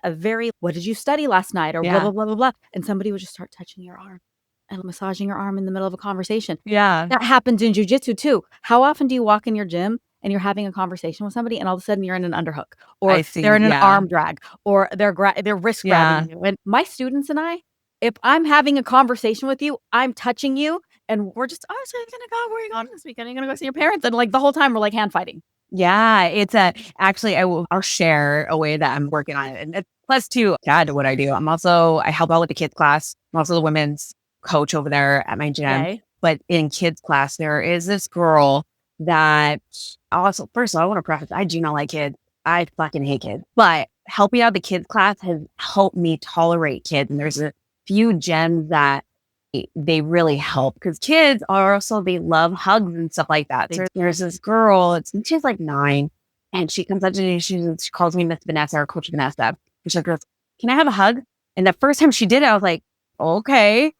what did you study last night? Or blah, blah, blah, blah, blah. And somebody would just start touching your arm and massaging your arm in the middle of a conversation. That happens in jiu-jitsu too. How often do you walk in your gym and you're having a conversation with somebody and all of a sudden you're in an underhook, or they're in an arm drag, or they're wrist grabbing you? And my students and I, if I'm having a conversation with you, I'm touching you, and we're just, "Oh, so you're gonna go, where are you going this weekend? You're gonna go see your parents?" And like the whole time we're like hand fighting. Yeah, actually, I'll share a way that I'm working on it. And plus too, what I do. I help out with the kids class. I'm also the women's coach over there at my gym. Okay. But in kids class, there is this girl that also, first of all, I want to preface, I do not like kids. I fucking hate kids. But helping out the kids class has helped me tolerate kids. And there's a few gems that they really help, because kids are also, they love hugs and stuff like that. So there's this girl, she's like 9, and she comes up to me, she calls me Miss Vanessa, or Coach Vanessa. And she goes, "Can I have a hug?" And the first time she did it, I was like, okay.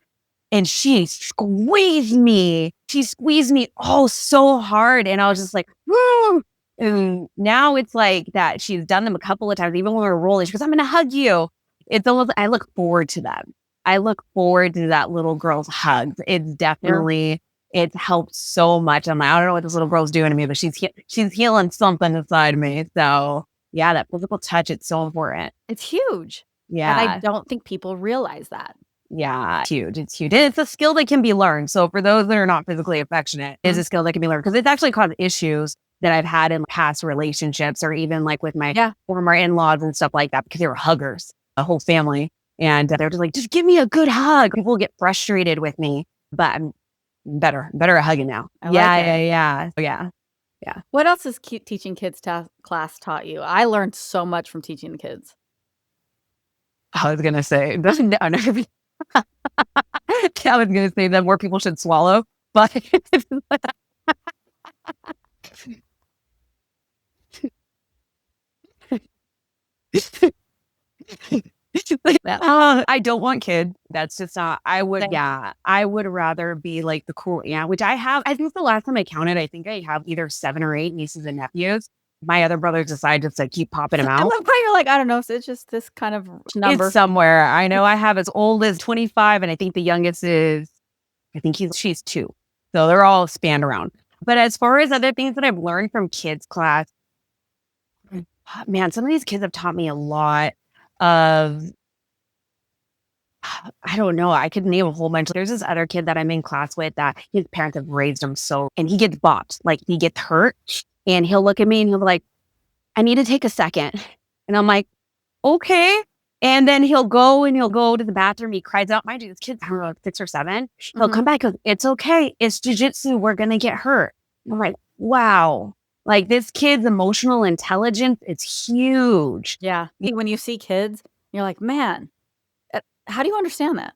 And she squeezed me. She squeezed me so hard. And I was just like, woo. And now it's like that. She's done them a couple of times, even when we're rolling. She goes, "I'm going to hug you." It's almost, I look forward to them. I look forward to that little girl's hugs. It's definitely, it's helped so much. I'm like, I don't know what this little girl's doing to me, but she's healing something inside me. So yeah, that physical touch, it's so important. It's huge. Yeah. And I don't think people realize that. Yeah, it's huge. It's huge. And it's a skill that can be learned. So for those that are not physically affectionate, it's a skill that can be learned, because it's actually caused issues that I've had in past relationships, or even like with my former in-laws and stuff like that, because they were huggers, a whole family. And they're just like, "Just give me a good hug." People get frustrated with me, but I'm better at hugging now. Yeah. What else has teaching kids class taught you? I learned so much from teaching the kids. I was going to say, I was going to say that more people should swallow, but I don't want kids. That's just not, I would rather be like the cool aunt, which I have. I think the last time I counted, I think I have either 7 or 8 nieces and nephews. My other brothers decided to keep popping them out. I love how you're like, I don't know, so it's just this kind of number. It's somewhere. I know I have as old as 25, and I think the youngest is I think she's 2. So they're all spanned around. But as far as other things that I've learned from kids class, man, some of these kids have taught me a lot of, I don't know. I could name a whole bunch. There's this other kid that I'm in class with that his parents have raised him so, and he gets bopped. Like he gets hurt and he'll look at me and he'll be like, I need to take a second. And I'm like, okay. And then he'll go to the bathroom. He cries out. Mind you, this kid's, I don't know, 6 or 7. He'll come back and goes, it's okay. It's jujitsu. We're going to get hurt. I'm like, wow. Like this kid's emotional intelligence is huge. Yeah. When you see kids, you're like, man, how do you understand that?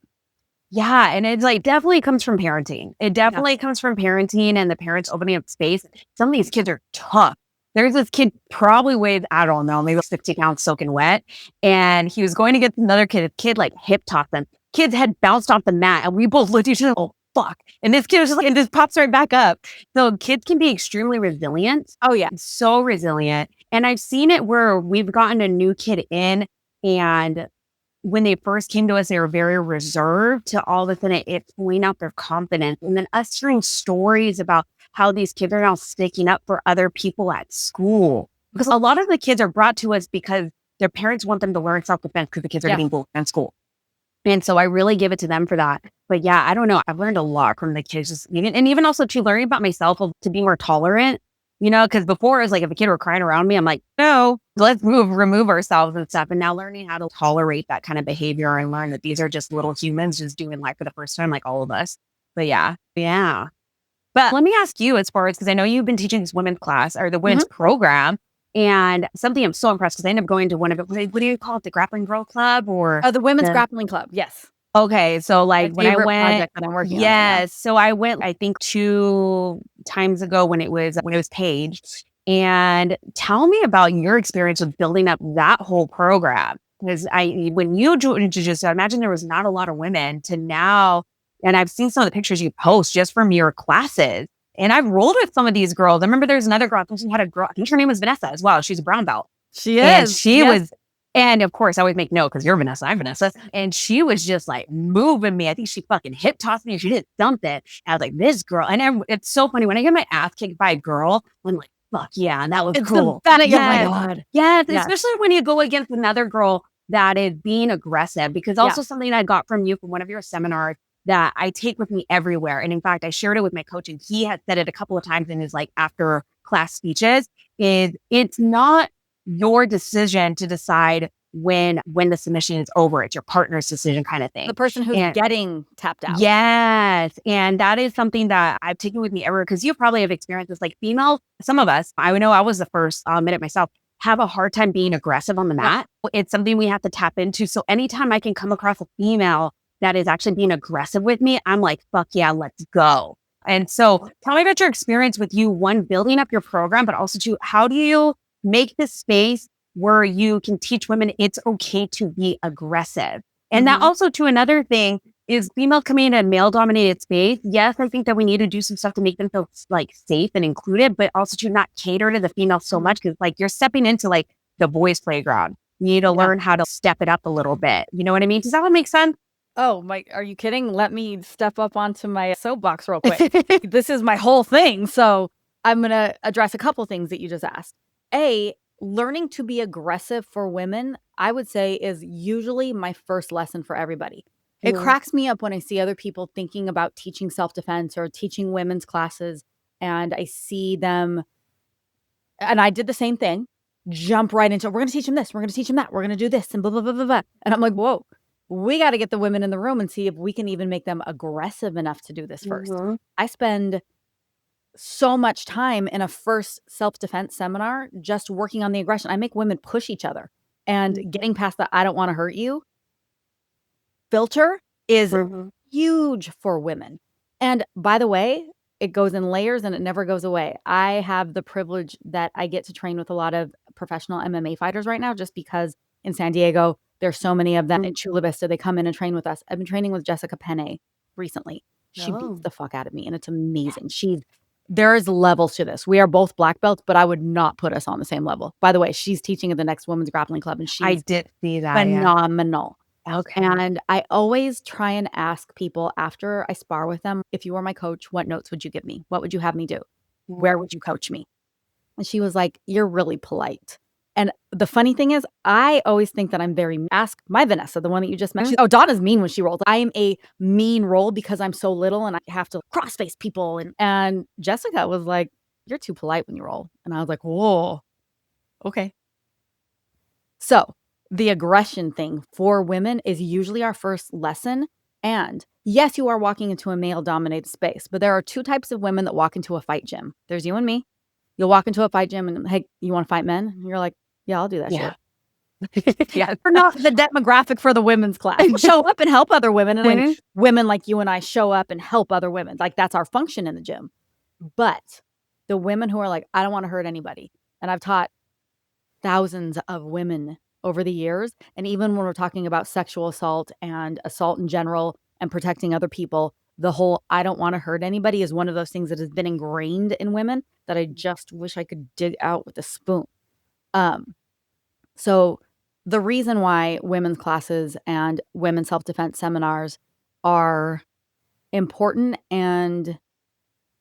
Yeah. And it's like definitely comes from parenting. It definitely comes from parenting and the parents opening up space. Some of these kids are tough. There's this kid probably weighed, I don't know, maybe 50 pounds soaking wet. And he was going to get another kid. The kid like hip tossed them. Kid's head bounced off the mat. And we both looked at each other, oh, fuck. And this kid was just like, and just pops right back up. So kids can be extremely resilient. Oh, yeah. So resilient. And I've seen it where we've gotten a new kid in and when they first came to us, they were very reserved to all of a sudden it pulling out their confidence. And then us hearing stories about how these kids are now sticking up for other people at school. Because a lot of the kids are brought to us because their parents want them to learn self-defense because the kids are getting bullied in school. And so I really give it to them for that. But yeah, I don't know. I've learned a lot from the kids. And even also to learning about myself to be more tolerant. You know, because before it was like if a kid were crying around me, I'm like, no, let's remove ourselves and stuff. And now learning how to tolerate that kind of behavior and learn that these are just little humans just doing life for the first time, like all of us. But yeah. But let me ask you as far as, because I know you've been teaching this women's class or the women's program. And something I'm so impressed because I ended up going to one of it. What do you call it? The Grappling Girl Club or? Oh, the Women's Grappling Club. Yes. Okay. So like when I went, that I'm working on, so I went, I think 2 times ago when it was Paige. And tell me about your experience with building up that whole program. Because when you joined jiu-jitsu, I imagine there was not a lot of women to now. And I've seen some of the pictures you post just from your classes. And I've rolled with some of these girls. I remember there's another girl, I think her name was Vanessa as well. She's a brown belt. She is. And she was, and of course, I always make note because you're Vanessa, I'm Vanessa. And she was just like moving me. I think she fucking hip tossed me. She did something. I was like, this girl. And it's so funny. When I get my ass kicked by a girl, I'm like, fuck yeah. And that was cool. Oh my God. Yes. Especially when you go against another girl that is being aggressive. Because also something I got from you from one of your seminars that I take with me everywhere. And in fact, I shared it with my coach and he had said it a couple of times in his like after class speeches is it's not your decision to decide when the submission is over. It's your partner's decision kind of thing. The person who's getting tapped out. Yes. And that is something that I've taken with me everywhere because you probably have experienced this like female, some of us, I know I was the first, I'll admit it myself, have a hard time being aggressive on the mat. It's something we have to tap into. So anytime I can come across a female that is actually being aggressive with me, I'm like, fuck yeah, let's go. And so tell me about your experience with you, one, building up your program, but also two, how do you make this space where you can teach women it's okay to be aggressive? And that also to another thing is female coming in a male dominated space. Yes, I think that we need to do some stuff to make them feel like safe and included, but also to not cater to the female so much because like you're stepping into like the boys' playground. You need to learn how to step it up a little bit. You know what I mean? Does that make sense? Oh my, are you kidding? Let me step up onto my soapbox real quick. This is my whole thing. So I'm going to address a couple things that you just asked. Learning to be aggressive for women, I would say is usually my first lesson for everybody. It cracks me up when I see other people thinking about teaching self-defense or teaching women's classes and I see them, and I did the same thing, jump right into, we're going to teach them this, we're going to teach them that, we're going to do this and blah, blah, blah, blah, blah. And I'm like, whoa. We got to get the women in the room and see if we can even make them aggressive enough to do this first. I spend so much time in a first self-defense seminar just working on the aggression. I make women push each other and getting past the I don't want to hurt you filter is huge for women. And by the way, it goes in layers and it never goes away. I have the privilege that I get to train with a lot of professional MMA fighters right now just because in San Diego, there's so many of them in Chula Vista. They come in and train with us. I've been training with Jessica Penne recently. She beats the fuck out of me and it's amazing. There's levels to this. We are both black belts, but I would not put us on the same level. By the way, she's teaching at the next Women's Grappling Club and she's I did see that, phenomenal. Okay. And I always try and ask people after I spar with them, if you were my coach, what notes would you give me? What would you have me do? Where would you coach me? And she was like, "You're really polite." And the funny thing is, I always think that I'm very ask my Vanessa, the one that you just mentioned. Oh, Donna's mean when she rolls. I am a mean roll because I'm so little and I have to cross face people. And Jessica was like, "You're too polite when you roll." And I was like, "Whoa, okay." So the aggression thing for women is usually our first lesson. And yes, you are walking into a male dominated space, but there are two types of women that walk into a fight gym. There's you and me. You'll walk into a fight gym and, "Hey, you want to fight men?" And you're like, "Yeah, I'll do that Yeah. shit." Yeah. We're not the demographic for the women's class. Show up and help other women. And when women like you and I show up and help other women, like that's our function in the gym. But the women who are like, "I don't want to hurt anybody." And I've taught thousands of women over the years. And even when we're talking about sexual assault and assault in general and protecting other people, the whole "I don't want to hurt anybody" is one of those things that has been ingrained in women that I just wish I could dig out with a spoon. So the reason why women's classes and women's self-defense seminars are important and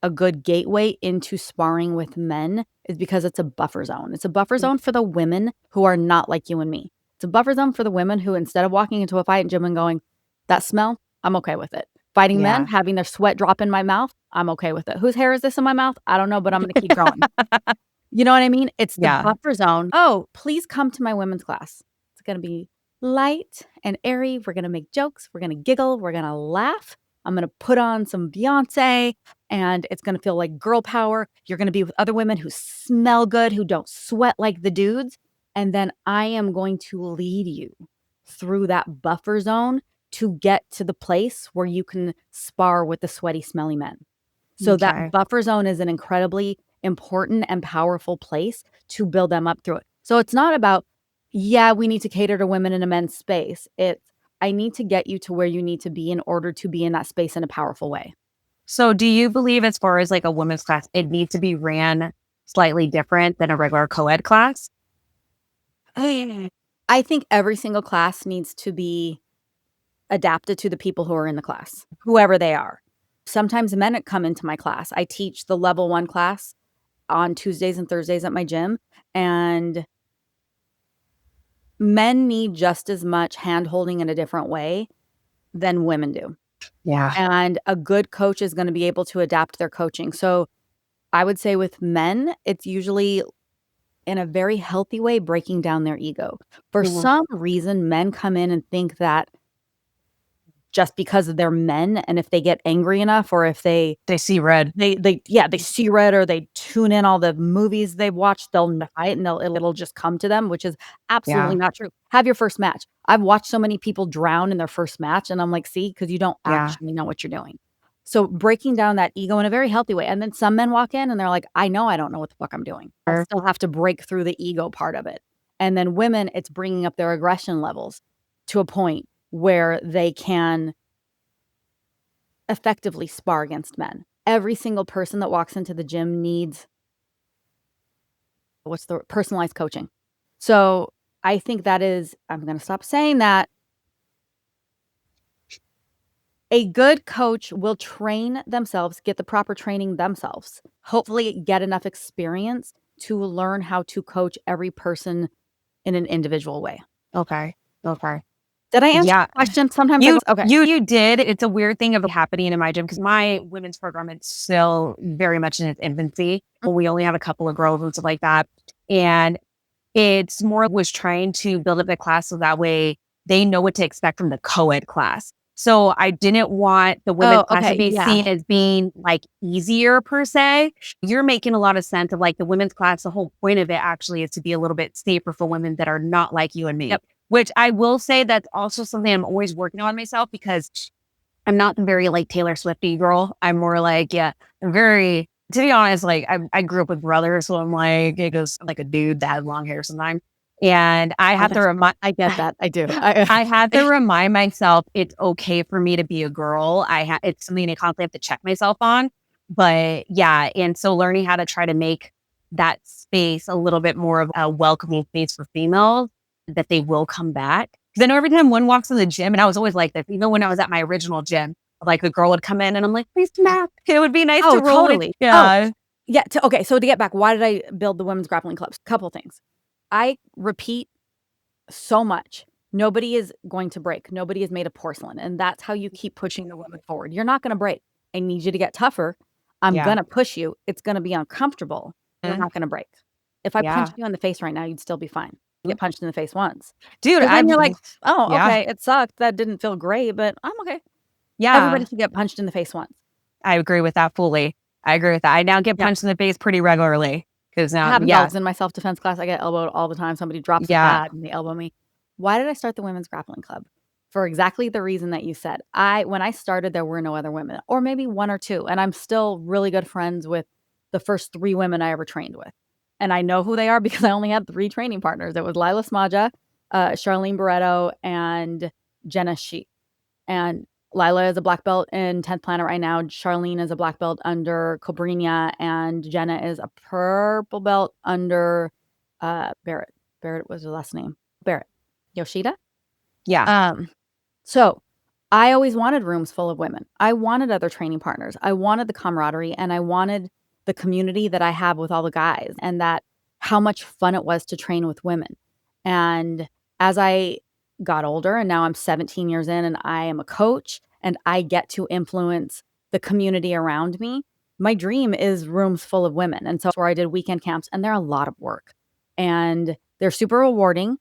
a good gateway into sparring with men is because it's a buffer zone. It's a buffer zone for the women who are not like you and me. It's a buffer zone for the women who, instead of walking into a fight gym and going, "That smell, I'm okay with it." Fighting men, having their sweat drop in my mouth, I'm okay with it. Whose hair is this in my mouth? I don't know, but I'm going to keep going. You know what I mean? It's the buffer zone. "Oh, please come to my women's class. It's going to be light and airy. We're going to make jokes. We're going to giggle. We're going to laugh. I'm going to put on some Beyonce and it's going to feel like girl power. You're going to be with other women who smell good, who don't sweat like the dudes. And then I am going to lead you through that buffer zone to get to the place where you can spar with the sweaty, smelly men." So that buffer zone is an incredibly important and powerful place to build them up through it. So it's not about, yeah, we need to cater to women in a men's space. It's, I need to get you to where you need to be in order to be in that space in a powerful way. So do you believe, as far as like a women's class, it needs to be ran slightly different than a regular co-ed class? I think every single class needs to be adapted to the people who are in the class, whoever they are. Sometimes men come into my class. I teach the level 1 class on Tuesdays and Thursdays at my gym, and men need just as much hand-holding in a different way than women do. Yeah. And a good coach is going to be able to adapt their coaching. So I would say with men, it's usually in a very healthy way breaking down their ego. For some reason, men come in and think that just because they're men, and if they get angry enough or if they see red, they see red, or they tune in all the movies they've watched, they'll fight and it'll just come to them, which is absolutely not true. Have your first match. I've watched so many people drown in their first match, and I'm like, see, because you don't actually know what you're doing. So breaking down that ego in a very healthy way. And then some men walk in and they're like, I know I don't know what the fuck I'm doing. I still have to break through the ego part of it. And then women, it's bringing up their aggression levels to a point where they can effectively spar against men. Every single person that walks into the gym needs personalized coaching. So I think that is, I'm going to stop saying that. A good coach will train themselves, get the proper training themselves, hopefully get enough experience to learn how to coach every person in an individual way. Okay. Did I answer your question? Sometimes you did. It's a weird thing of happening in my gym because my women's program is still very much in its infancy. We only have a couple of girls and stuff like that. And it's more was trying to build up the class so that way they know what to expect from the co-ed class. So I didn't want the women's class to be seen as being like easier per se. You're making a lot of sense of like the women's class. The whole point of it actually is to be a little bit safer for women that are not like you and me. Yep. Which I will say that's also something I'm always working on myself because I'm not the very like Taylor Swifty girl. I'm more like, I'm very, to be honest, like I grew up with brothers. So I'm like, it goes like a dude that has long hair sometimes. And I have to remind, I get that. I do. I have to remind myself it's okay for me to be a girl. It's something I constantly have to check myself on. But yeah. And so learning how to try to make that space a little bit more of a welcoming space for females that they will come back. Because I know every time one walks in the gym, and I was always like this, even when I was at my original gym, like a girl would come in and I'm like, please smack. It would be nice to roll totally. with. Yeah. Yeah. Okay. So to get back, why did I build the women's grappling clubs? Couple things. I repeat so much. Nobody is going to break. Nobody is made of porcelain. And that's how you keep pushing the women forward. You're not going to break. I need you to get tougher. I'm going to push you. It's going to be uncomfortable. You're not going to break. If I punched you in the face right now, you'd still be fine. You get punched in the face once. Dude, then you're like, oh, okay, it sucked. That didn't feel great, but I'm okay. Yeah. Everybody should get punched in the face once. I agree with that fully. I agree with that. I now get punched in the face pretty regularly. Because now, happens in my self-defense class. I get elbowed all the time. Somebody drops a pad and they elbow me. Why did I start the women's grappling club? For exactly the reason that you said. When I started, there were no other women, or maybe one or two. And I'm still really good friends with the first 3 women I ever trained with. And I know who they are because I only had 3 training partners. It was Lila Smaja, Charlene Barreto, and Jenna Sheep. And Lila is a black belt in 10th Planet right now. Charlene is a black belt under Cobrinha, and Jenna is a purple belt under Barrett. Barrett was her last name. Barrett. Yoshida? Yeah. So I always wanted rooms full of women. I wanted other training partners. I wanted the camaraderie, and I wanted the community that I have with all the guys, and that how much fun it was to train with women. And as I got older, and now I'm 17 years in, and I am a coach, and I get to influence the community around me. My dream is rooms full of women. And so that's where I did weekend camps, and they're a lot of work, and they're super rewarding.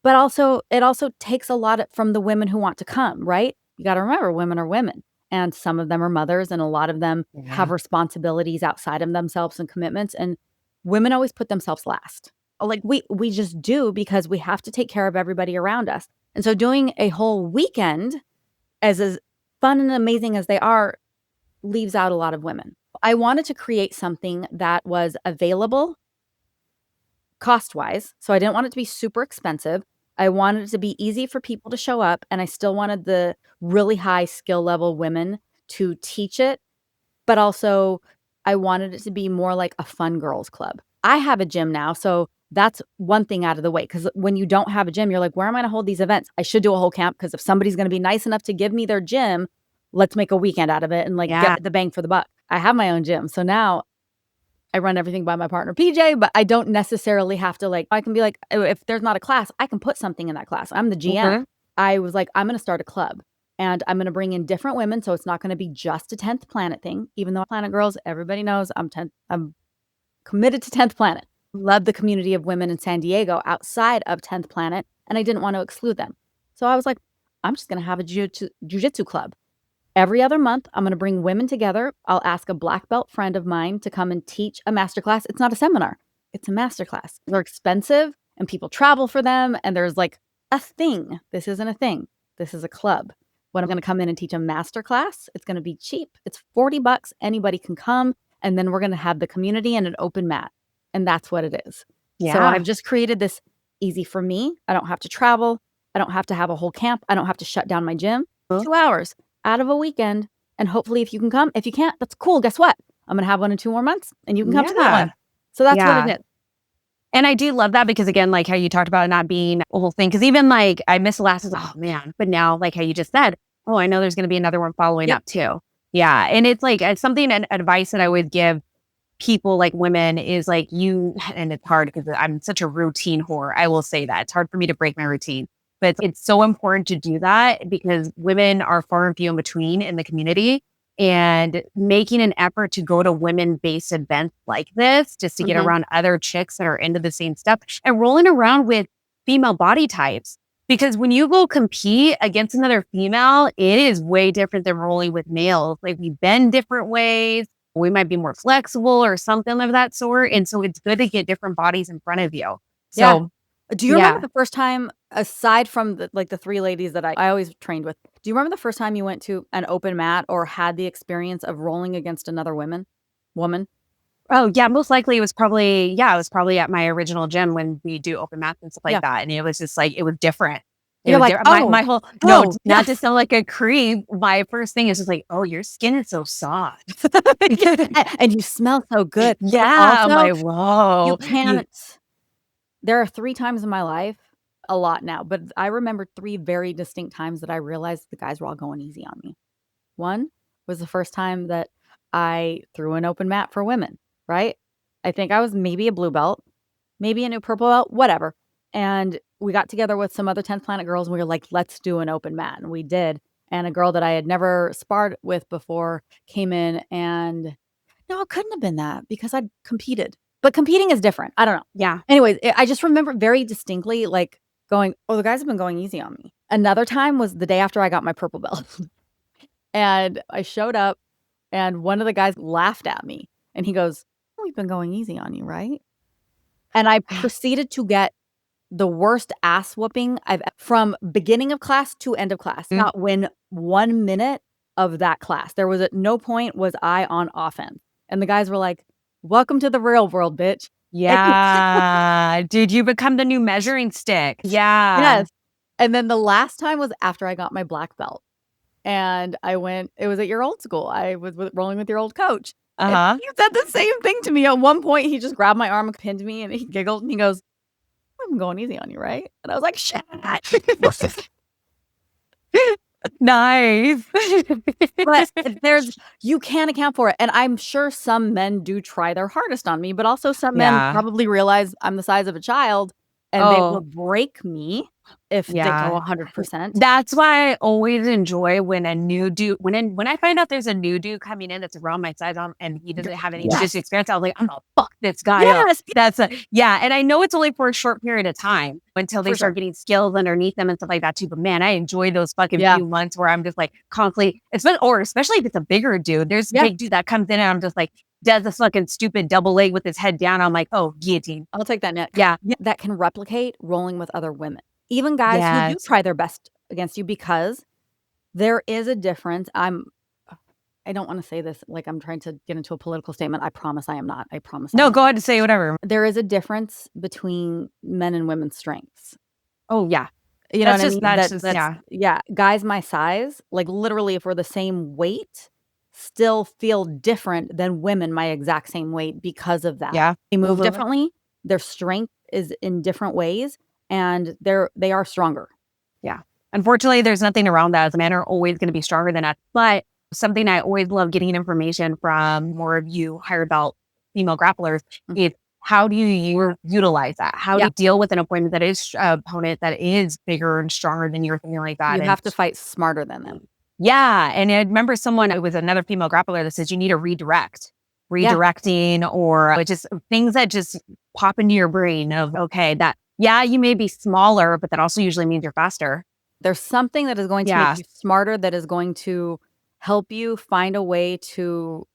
But also, it also takes a lot from the women who want to come, right? You got to remember, women are women, and some of them are mothers, and a lot of them have responsibilities outside of themselves and commitments. And women always put themselves last. Like we just do, because we have to take care of everybody around us. And so doing a whole weekend, as fun and amazing as they are, leaves out a lot of women. I wanted to create something that was available cost-wise. So I didn't want it to be super expensive. I wanted it to be easy for people to show up, and I still wanted the really high skill level women to teach it. But also, I wanted it to be more like a fun girls club. I have a gym now, so that's one thing out of the way. Because when you don't have a gym, you're like, where am I going to hold these events? I should do a whole camp, because if somebody's going to be nice enough to give me their gym, let's make a weekend out of it and get the bang for the buck. I have my own gym. So now I run everything by my partner, PJ, but I don't necessarily have to I can be like, if there's not a class, I can put something in that class. I'm the GM. I was like, I'm going to start a club, and I'm going to bring in different women. So it's not going to be just a 10th Planet thing, even though Planet Girls, everybody knows I'm committed to 10th Planet. Love the community of women in San Diego outside of 10th Planet, and I didn't want to exclude them. So I was like, I'm just going to have a jiu-jitsu club. Every other month, I'm going to bring women together. I'll ask a black belt friend of mine to come and teach a masterclass. It's not a seminar. It's a masterclass. They're expensive, and people travel for them, and there's a thing. This isn't a thing. This is a club. When I'm going to come in and teach a masterclass, it's going to be cheap. It's $40. Anybody can come, and then we're going to have the community and an open mat, and that's what it is. Yeah. So I've just created this easy for me. I don't have to travel. I don't have to have a whole camp. I don't have to shut down my gym. 2 hours out of a weekend. And hopefully if you can come, if you can't, that's cool. Guess what? I'm going to have one in 2 more months, and you can come to that one. So that's what it is. And I do love that, because again, like how you talked about it not being a whole thing. Because even I missed the last, oh man. But now, like how you just said, oh, I know there's going to be another one following up too. Yeah. And it's something, and advice that I would give people, like women, is and it's hard because I'm such a routine whore. I will say that it's hard for me to break my routine. But it's so important to do that, because women are far and few in between in the community, and making an effort to go to women-based events like this, just to get around other chicks that are into the same stuff, and rolling around with female body types. Because when you go compete against another female, it is way different than rolling with males. We bend different ways. We might be more flexible or something of that sort. And so it's good to get different bodies in front of you. So do you remember the first time, aside from the 3 ladies that I always trained with, do you remember the first time you went to an open mat or had the experience of rolling against another woman? Oh yeah, most likely it was probably at my original gym when we do open mats and stuff like that. And it was just it was different. You're like, my whole, not to sound like a creep. My first thing is just oh, your skin is so soft. And you smell so good. Yeah. Also, I'm like, whoa. You can't. There are 3 times in my life a lot now, but I remember 3 very distinct times that I realized the guys were all going easy on me. One was the first time that I threw an open mat for women, right? I think I was maybe a blue belt, maybe a new purple belt, whatever. And we got together with some other 10th Planet girls and we were like, let's do an open mat. And we did. And a girl that I had never sparred with before came in and no, it couldn't have been that because I'd competed. But competing is different. I don't know. Yeah. Anyways, I just remember very distinctly like going, oh, the guys have been going easy on me. Another time was the day after I got my purple belt. And I showed up and one of the guys laughed at me and he goes, we've been going easy on you, right? And I proceeded to get the worst ass whooping from beginning of class to end of class. Not win 1 minute of that class. There was at no point was I on offense. And the guys were like, welcome to the real world, bitch. Yeah. Dude, you become the new measuring stick. Yeah. Yes. And then the last time was after I got my black belt. And I went, it was at your old school. I was rolling with your old coach. And he said the same thing to me. At one point, he just grabbed my arm and pinned me and he giggled and he goes, I'm going easy on you, right? And I was like, shit. Nice. But you can't account for it. And I'm sure some men do try their hardest on me, but also some men probably realize I'm the size of a child and they will break me if they go 100%. That's why I always enjoy when a new dude, when I find out there's a new dude coming in that's around my size and he doesn't have any jiu-jitsu experience, I was like, I'm gonna fuck this guy up. That's and I know it's only for a short period of time until they start getting skills underneath them and stuff like that too. But man, I enjoy those fucking few months where I'm just like constantly, especially if it's a bigger dude. There's a big dude that comes in and I'm just like, does this fucking stupid double leg with his head down. I'm like, oh, guillotine. I'll take that net. Yeah. That can replicate rolling with other women. Even guys who do try their best against you because there is a difference. I don't want to say this like I'm trying to get into a political statement. I promise I am not. I promise. No, go ahead and say whatever. There is a difference between men and women's strengths. Oh, yeah. You know what I mean? Yeah. Guys my size, like literally if we're the same weight, still feel different than women my exact same weight because of that. Yeah. They move differently. Their strength is in different ways. And they are stronger. Yeah. Unfortunately, there's nothing around that. As men are always going to be stronger than us. But something I always love getting information from more of you higher belt female grapplers is how do you utilize that? How do you deal with an opponent that is bigger and stronger than you or something like that? You have to fight smarter than them. Yeah. And I remember it was another female grappler that says you need to redirecting or just things that just pop into your brain of, okay, you may be smaller, but that also usually means you're faster. There's something that is going to make you smarter, that is going to help you find a way to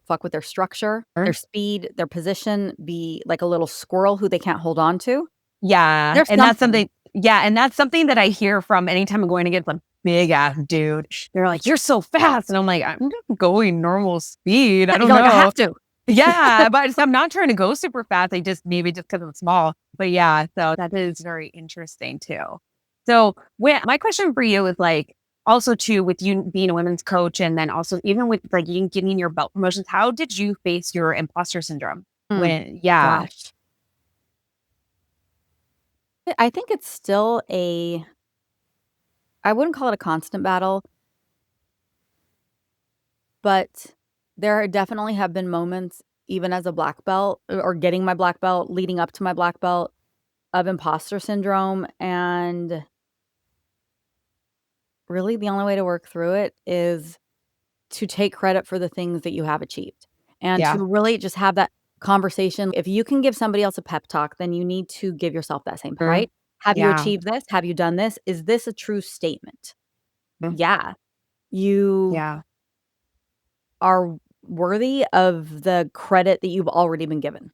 fuck with their structure, their speed, their position, be like a little squirrel who they can't hold on to. Yeah. And that's something that I hear from anytime I'm going against a big ass dude. They're like, you're so fast. And I'm like, I'm just going normal speed. I don't know. I have to. Yeah, but I'm not trying to go super fast. I just maybe just because I'm small. But yeah, so that is very interesting too. So my question for you is like also too with you being a women's coach and then also even with like you getting your belt promotions, how did you face your imposter syndrome? Gosh. I think it's still I wouldn't call it a constant battle, but there definitely have been moments, even as a black belt or getting my black belt, leading up to my black belt, of imposter syndrome. And really the only way to work through it is to take credit for the things that you have achieved and to really just have that conversation. If you can give somebody else a pep talk, then you need to give yourself that same, right? Have you achieved this? Have you done this? Is this a true statement? Yeah. You are worthy of the credit that you've already been given.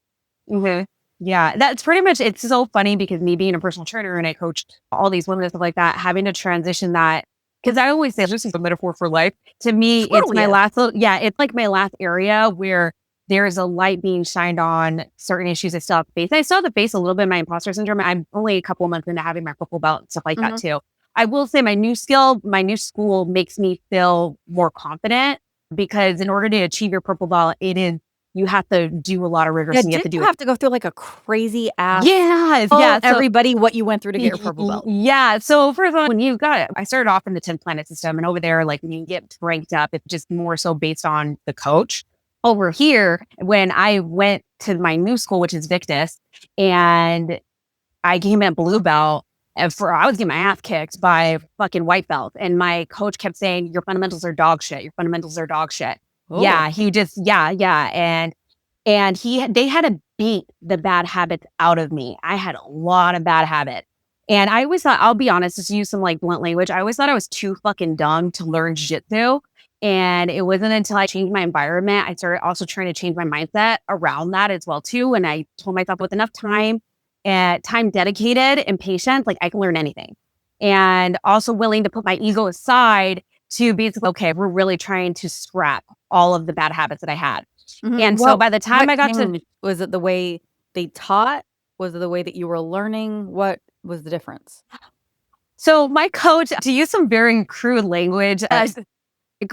Yeah, that's pretty much, it's so funny because me being a personal trainer and I coached all these women and stuff like that, having to transition that, because I always say this is a metaphor for life. To me, it's my last it's like my last area where there is a light being shined on certain issues I still have to face. I still have to face a little bit of my imposter syndrome. I'm only a couple of months into having my purple belt and stuff like that too. I will say my new school makes me feel more confident because in order to achieve your purple belt, it is you have to do a lot of rigorous. Yeah, and you have to go through like a crazy ass. Yeah. So everybody what you went through to get your purple belt. Yeah. So first of all, when you got it, I started off in the 10 planet system, and over there, like when you get ranked up, it's just more so based on the coach. Over here, when I went to my new school, which is Victus, and I came at blue belt, and I was getting my ass kicked by fucking white belt. And my coach kept saying, your fundamentals are dog shit. Your fundamentals are dog shit. Oh. Yeah. Yeah. And they had to beat the bad habits out of me. I had a lot of bad habits. And I always thought, I'll be honest, just use some like blunt language. I always thought I was too fucking dumb to learn jiu-jitsu. And it wasn't until I changed my environment, I started also trying to change my mindset around that as well too. And I told myself with enough time and time dedicated and patience, like I can learn anything. And also willing to put my ego aside to basically, okay, we're really trying to scrap all of the bad habits that I had. Mm-hmm. And so by the time I got to... Was it the way they taught? Was it the way that you were learning? What was the difference? So my coach, to use some very crude language,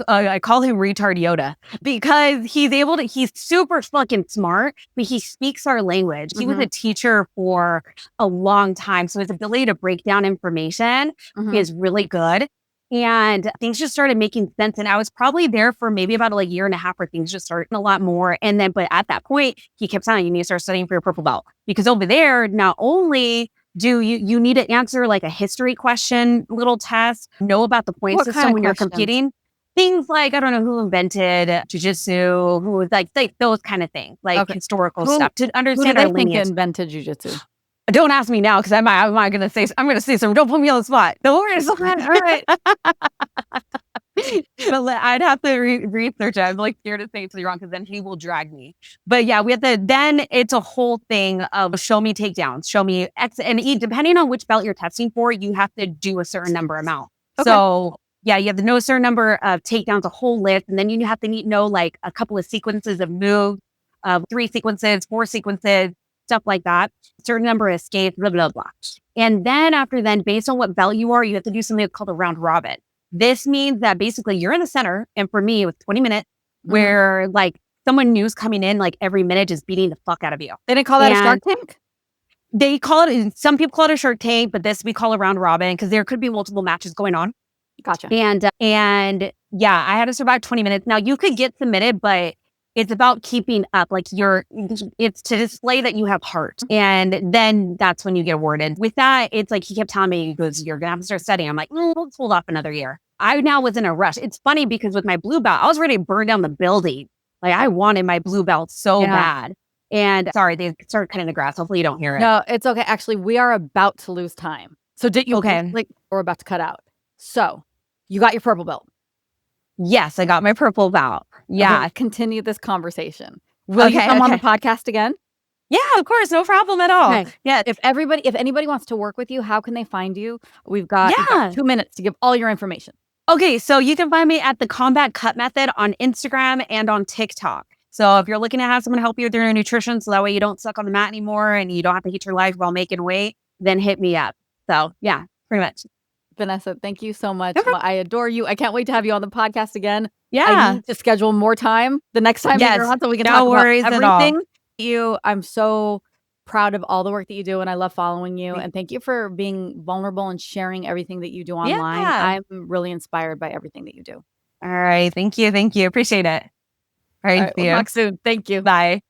I call him retard Yoda, because he's super fucking smart, but he speaks our language. He was a teacher for a long time. So his ability to break down information is really good. And things just started making sense. And I was probably there for maybe about like a year and a half where things just started a lot more. And then, but at that point, he kept telling you need to start studying for your purple belt, because over there, not only do you need to answer like a history question, little test, know about the point system when you're competing. Things like, I don't know who invented jiu-jitsu, who was like those kind of things, like historical stuff to understand our lineage. Who invented jiu-jitsu? Don't ask me now, because I'm going to say something. Don't put me on the spot. Don't worry. All right. I'd have to research it. I'm like scared to say it's wrong, because then he will drag me. But yeah, then it's a whole thing of show me takedowns, show me X and E. Depending on which belt you're testing for, you have to do a certain number amount. Okay. So yeah, you have to know a certain number of takedowns, a whole list. And then you have to know like a couple of sequences of moves, 3 sequences, 4 sequences, stuff like that. Certain number of escapes, blah, blah, blah. And then after then, based on what belt you are, you have to do something called a round robin. This means that basically you're in the center. And for me, it was 20 minutes where like someone new's coming in, like every minute just beating the fuck out of you. They didn't call that a Shark Tank? They call it, some people call it a Shark Tank, but this we call a round robin, because there could be multiple matches going on. Gotcha. And yeah, I had to survive 20 minutes. Now you could get submitted, but it's about keeping up. Like it's to display that you have heart. And then that's when you get awarded. With that, it's like he kept telling me, he goes, you're going to have to start studying. I'm like, let's hold off another year. I now was in a rush. It's funny because with my blue belt, I was ready to burn down the building. Like I wanted my blue belt so bad. And sorry, they started cutting the grass. Hopefully you don't hear it. No, it's okay. Actually, we are about to lose time. So did you, like, we're about to cut out. So you got your purple belt. Yes, I got my purple belt. Yeah. Okay, continue this conversation. Will you come on the podcast again? Yeah, of course. No problem at all. Okay. Yeah. If anybody wants to work with you, how can they find you? We've got 2 minutes to give all your information. Okay. So you can find me at the Combat Cut Method on Instagram and on TikTok. So if you're looking to have someone help you with your nutrition, so that way you don't suck on the mat anymore and you don't have to hate your life while making weight, then hit me up. So yeah, pretty much. Vanessa, thank you so much. Okay. I adore you. I can't wait to have you on the podcast again. Yeah. I need to schedule more time the next time you're on so we can talk about everything. I'm so proud of all the work that you do, and I love following you. And thank you for being vulnerable and sharing everything that you do online. Yeah. I'm really inspired by everything that you do. All right. Thank you. Appreciate it. All right. See you. We'll talk soon. Thank you. Bye.